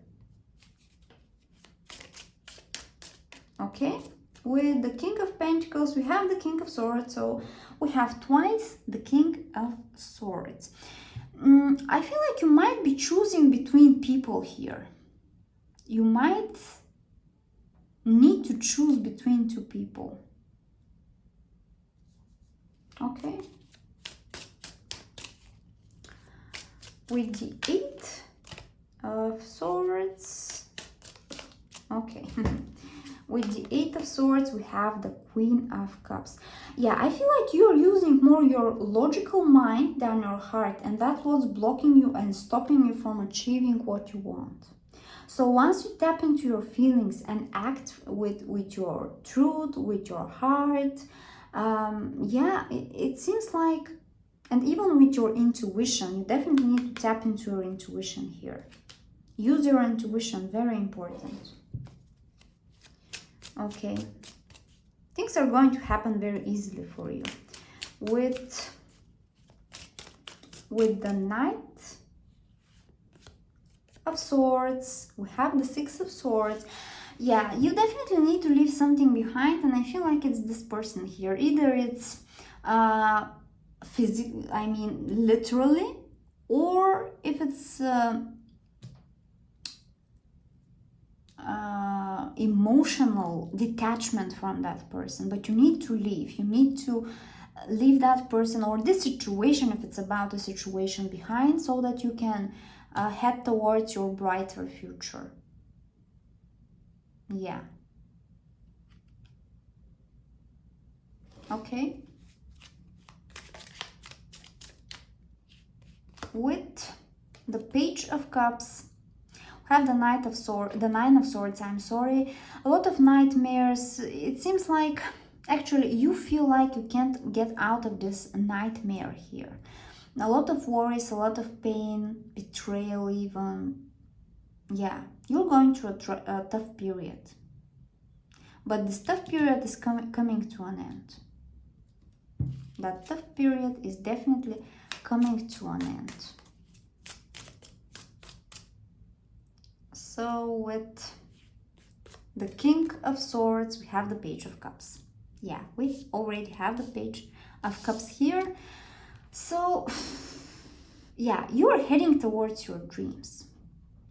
Speaker 1: Okay? With the King of Pentacles, we have the King of Swords, so we have twice the King of Swords. I feel like you might be choosing between people here. You might need to choose between two people. Okay? With the Eight of Swords. Okay. With the Eight of Swords, we have the Queen of Cups. Yeah, I feel like you're using more your logical mind than your heart, and that's what's blocking you and stopping you from achieving what you want. So once you tap into your feelings and act with your truth, with your heart, yeah, it seems like, and even with your intuition, you definitely need to tap into your intuition here. Use your intuition, very important. Okay, things are going to happen very easily for you. With the Knight of Swords, we have the Six of Swords. Yeah, you definitely need to leave something behind, and I feel like it's this person here. Either it's physically, I mean literally, or if it's emotional detachment from that person, but you need to leave. You need to leave that person or this situation, if it's about a situation, behind, so that you can head towards your brighter future. Yeah. Okay. With the Page of Cups, have the Nine of Swords, I'm sorry. A lot of nightmares. It seems like actually you feel like you can't get out of this nightmare here. A lot of worries, a lot of pain, betrayal even. Yeah, you're going through a tough period. But this tough period is coming to an end. That tough period is definitely coming to an end. So with the King of Swords, we have the Page of Cups. Yeah, we already have the Page of Cups here. So, yeah, you are heading towards your dreams.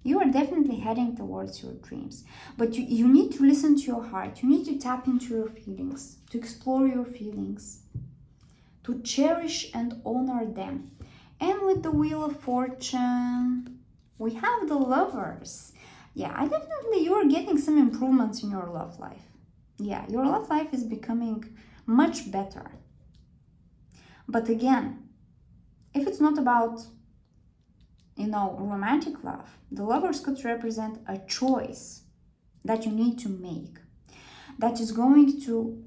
Speaker 1: You are definitely heading towards your dreams. But you need to listen to your heart. You need to tap into your feelings, to explore your feelings, to cherish and honor them. And with the Wheel of Fortune, we have the Lovers. Yeah, you're getting some improvements in your love life. Yeah, your love life is becoming much better. But again, if it's not about, romantic love, the Lovers could represent a choice that you need to make, that is going to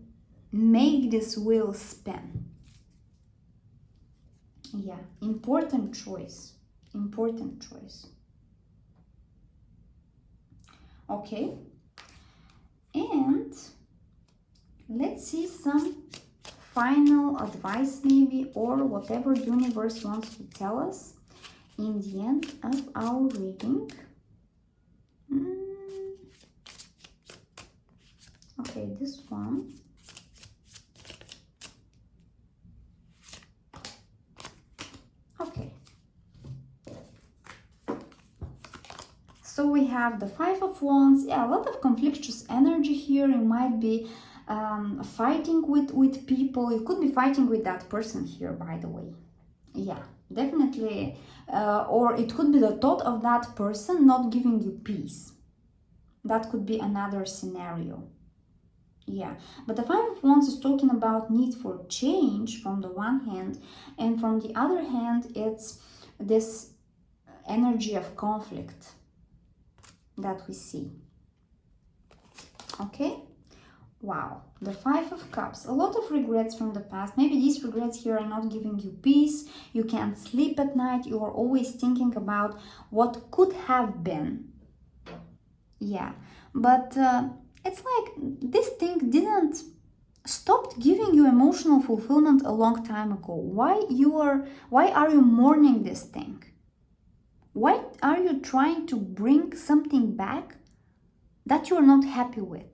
Speaker 1: make this wheel spin. Yeah, important choice. Important choice. Okay, and let's see some final advice maybe, or whatever the universe wants to tell us in the end of our reading. Okay, this one. Okay. So we have the Five of Wands. Yeah, a lot of conflictuous energy here. You might be fighting with people. You could be fighting with that person here, by the way. Yeah, definitely. Or it could be the thought of that person not giving you peace. That could be another scenario. Yeah, but the Five of Wands is talking about need for change from the one hand, and from the other hand, it's this energy of conflict that we see. Okay, wow, the Five of Cups, a lot of regrets from the past. Maybe these regrets here are not giving you peace. You can't sleep at night. You are always thinking about what could have been. Yeah, but It's like this thing didn't stopped giving you emotional fulfillment a long time ago. Why are you mourning this thing? Why are you trying to bring something back that you're not happy with?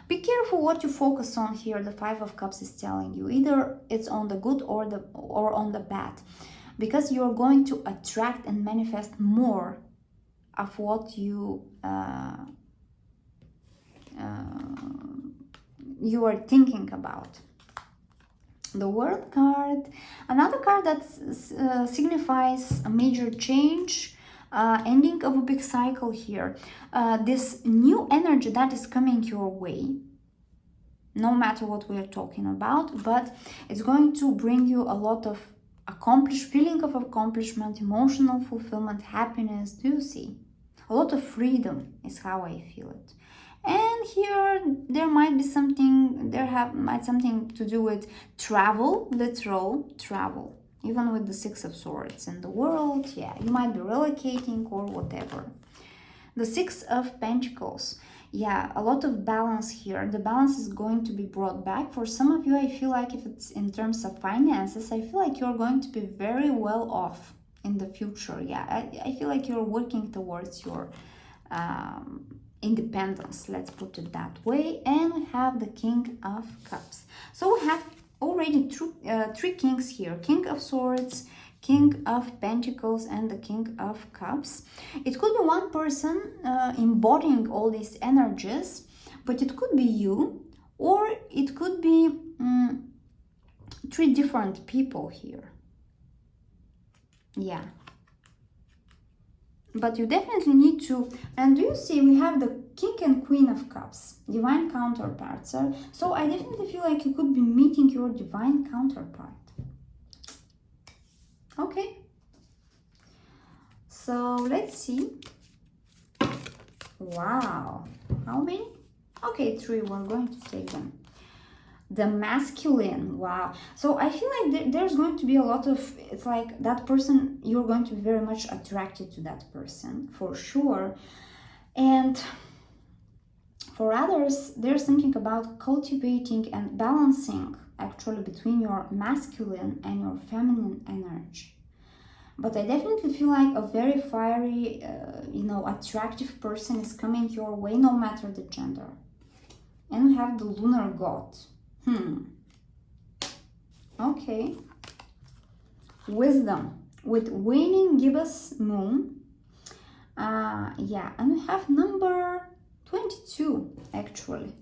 Speaker 1: Be careful what you focus on here. The Five of Cups is telling you either it's on the good or on the bad, because you're going to attract and manifest more of what you are thinking about. The World card, another card that signifies a major change, ending of a big cycle here. This new energy that is coming your way, no matter what we are talking about, but it's going to bring you a lot of feeling of accomplishment, emotional fulfillment, happiness. Do you see? A lot of freedom is how I feel it. And here there might be something, might something to do with travel, literal travel. Even with the Six of Swords in the world, yeah, you might be relocating or whatever. The Six of Pentacles, yeah, a lot of balance here. The balance is going to be brought back. For some of you, I feel like if it's in terms of finances, I feel like you're going to be very well off in the future. Yeah, I feel like you're working towards your independence, let's put it that way. And we have the King of Cups. So we have already three kings here: King of Swords, King of Pentacles, and the King of Cups. It could be one person embodying all these energies, but it could be you, or it could be three different people here. Yeah. But you definitely need to, and do you see we have the King and Queen of Cups, divine counterparts. So I definitely feel like you could be meeting your divine counterpart. Okay. So let's see. Wow. How many? Okay, 3. We're going to take them. The Masculine. Wow. So I feel like there's going to be a lot of, it's like that person, you're going to be very much attracted to that person for sure. And for others, there's something about cultivating and balancing actually between your masculine and your feminine energy. But I definitely feel like a very fiery, attractive person is coming your way, no matter the gender. And we have the Lunar God. Okay. Wisdom with waning gibbous moon. Yeah, and we have number 22 actually.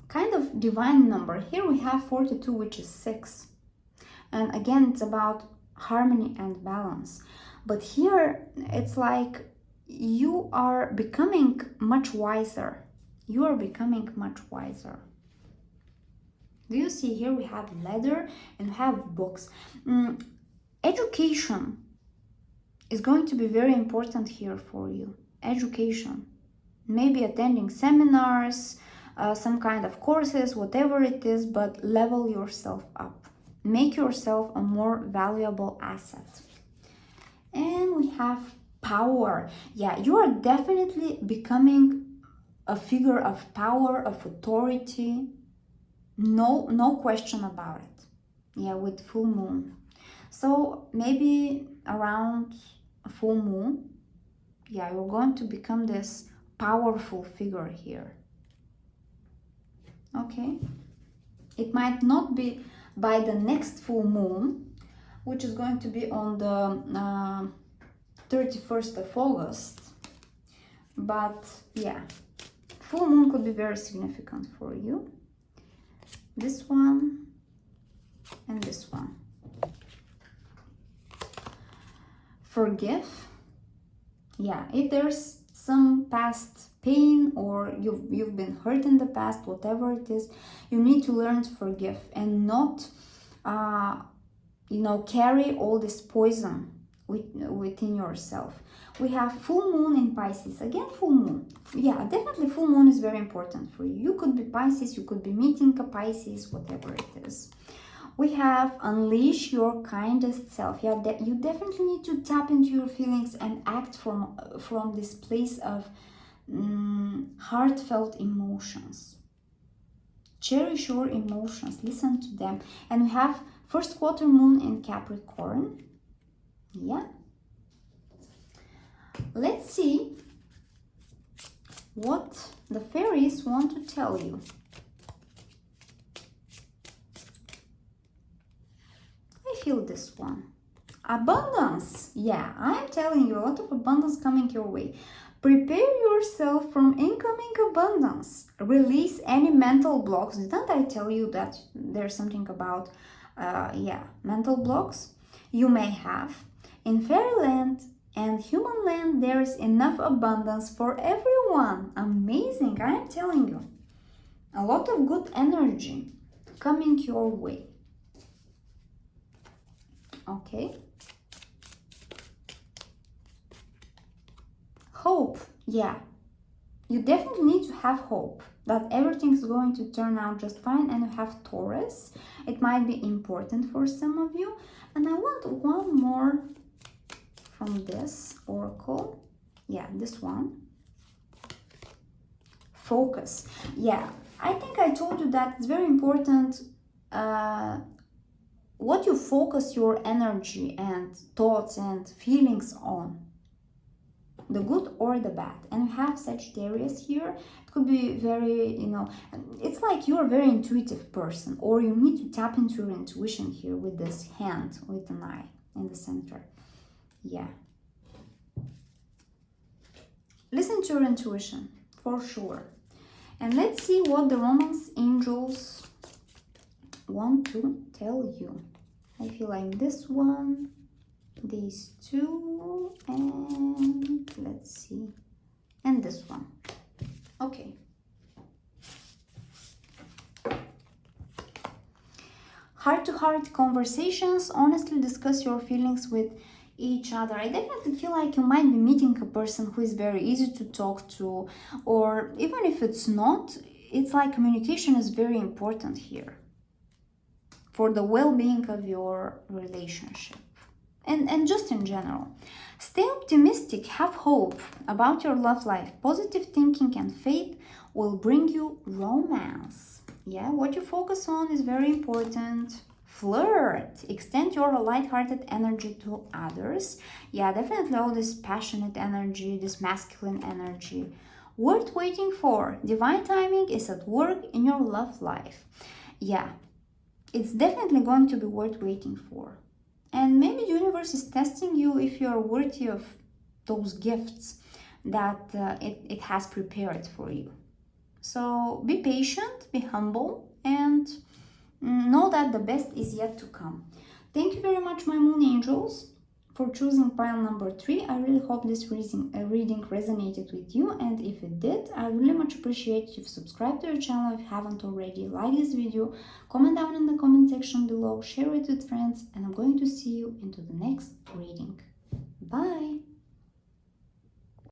Speaker 1: Kind of divine number. Here we have 42, which is 6. And again, it's about harmony and balance. But here it's like you are becoming much wiser. You are becoming much wiser. Do you see here we have leather and we have books. Education is going to be very important here for you. Education. Maybe attending seminars, some kind of courses, whatever it is, but level yourself up. Make yourself a more valuable asset. And we have power. Yeah, you are definitely becoming a figure of power, of authority. No question about it. Yeah, with full moon. So maybe around a full moon, yeah, you're going to become this powerful figure here. Okay. It might not be by the next full moon, which is going to be on the 31st of August. But yeah, full moon could be very significant for you. This one and this one. Forgive. Yeah, if there's some past pain or you've been hurt in the past, whatever it is, you need to learn to forgive and not carry all this poison within yourself. We have full moon in Pisces. Again, full moon. Yeah, definitely full moon is very important for you. You could be Pisces, you could be meeting a Pisces, whatever it is. We have unleash your kindest self. Yeah, you definitely need to tap into your feelings and act from this place of heartfelt emotions. Cherish your emotions, listen to them. And we have first quarter moon in Capricorn. Yeah. Let's see what the fairies want to tell you. I feel this one. Abundance. Yeah, I am telling you, a lot of abundance coming your way. Prepare yourself from incoming abundance. Release any mental blocks. Didn't I tell you that there's something about, mental blocks you may have? In fairyland and human land, there is enough abundance for everyone. Amazing, I am telling you. A lot of good energy coming your way. Okay. Hope, yeah. You definitely need to have hope that everything is going to turn out just fine. And you have Taurus. It might be important for some of you. And I want one more from this oracle. Yeah, this one. Focus. Yeah, I think I told you that it's very important what you focus your energy and thoughts and feelings on. The good or the bad. And we have Sagittarius here. It could be very, it's like you're a very intuitive person, or you need to tap into your intuition here with this hand with an eye in the center. Yeah. Listen to your intuition for sure. And let's see what the romance angels want to tell you. I feel like this one, these two, and let's see, and this one. Okay. Heart-to-heart conversations. Honestly discuss your feelings with each other. I definitely feel like you might be meeting a person who is very easy to talk to, or even if it's not, it's like communication is very important here for the well-being of your relationship. And just in general. Stay optimistic, have hope about your love life. Positive thinking and faith will bring you romance. Yeah, what you focus on is very important. Flirt. Extend your light-hearted energy to others. Yeah, definitely all this passionate energy, this masculine energy. Worth waiting for. Divine timing is at work in your love life. Yeah, it's definitely going to be worth waiting for. And maybe the universe is testing you if you are worthy of those gifts that it has prepared for you. So be patient, be humble, and know that the best is yet to come. Thank you very much, my moon angels, for choosing pile number 3. I really hope this reading resonated with you, and if it did, I really much appreciate if you subscribe to your channel if you haven't already, like this video, comment down in the comment section below, share it with friends, and I'm going to see you into the next reading.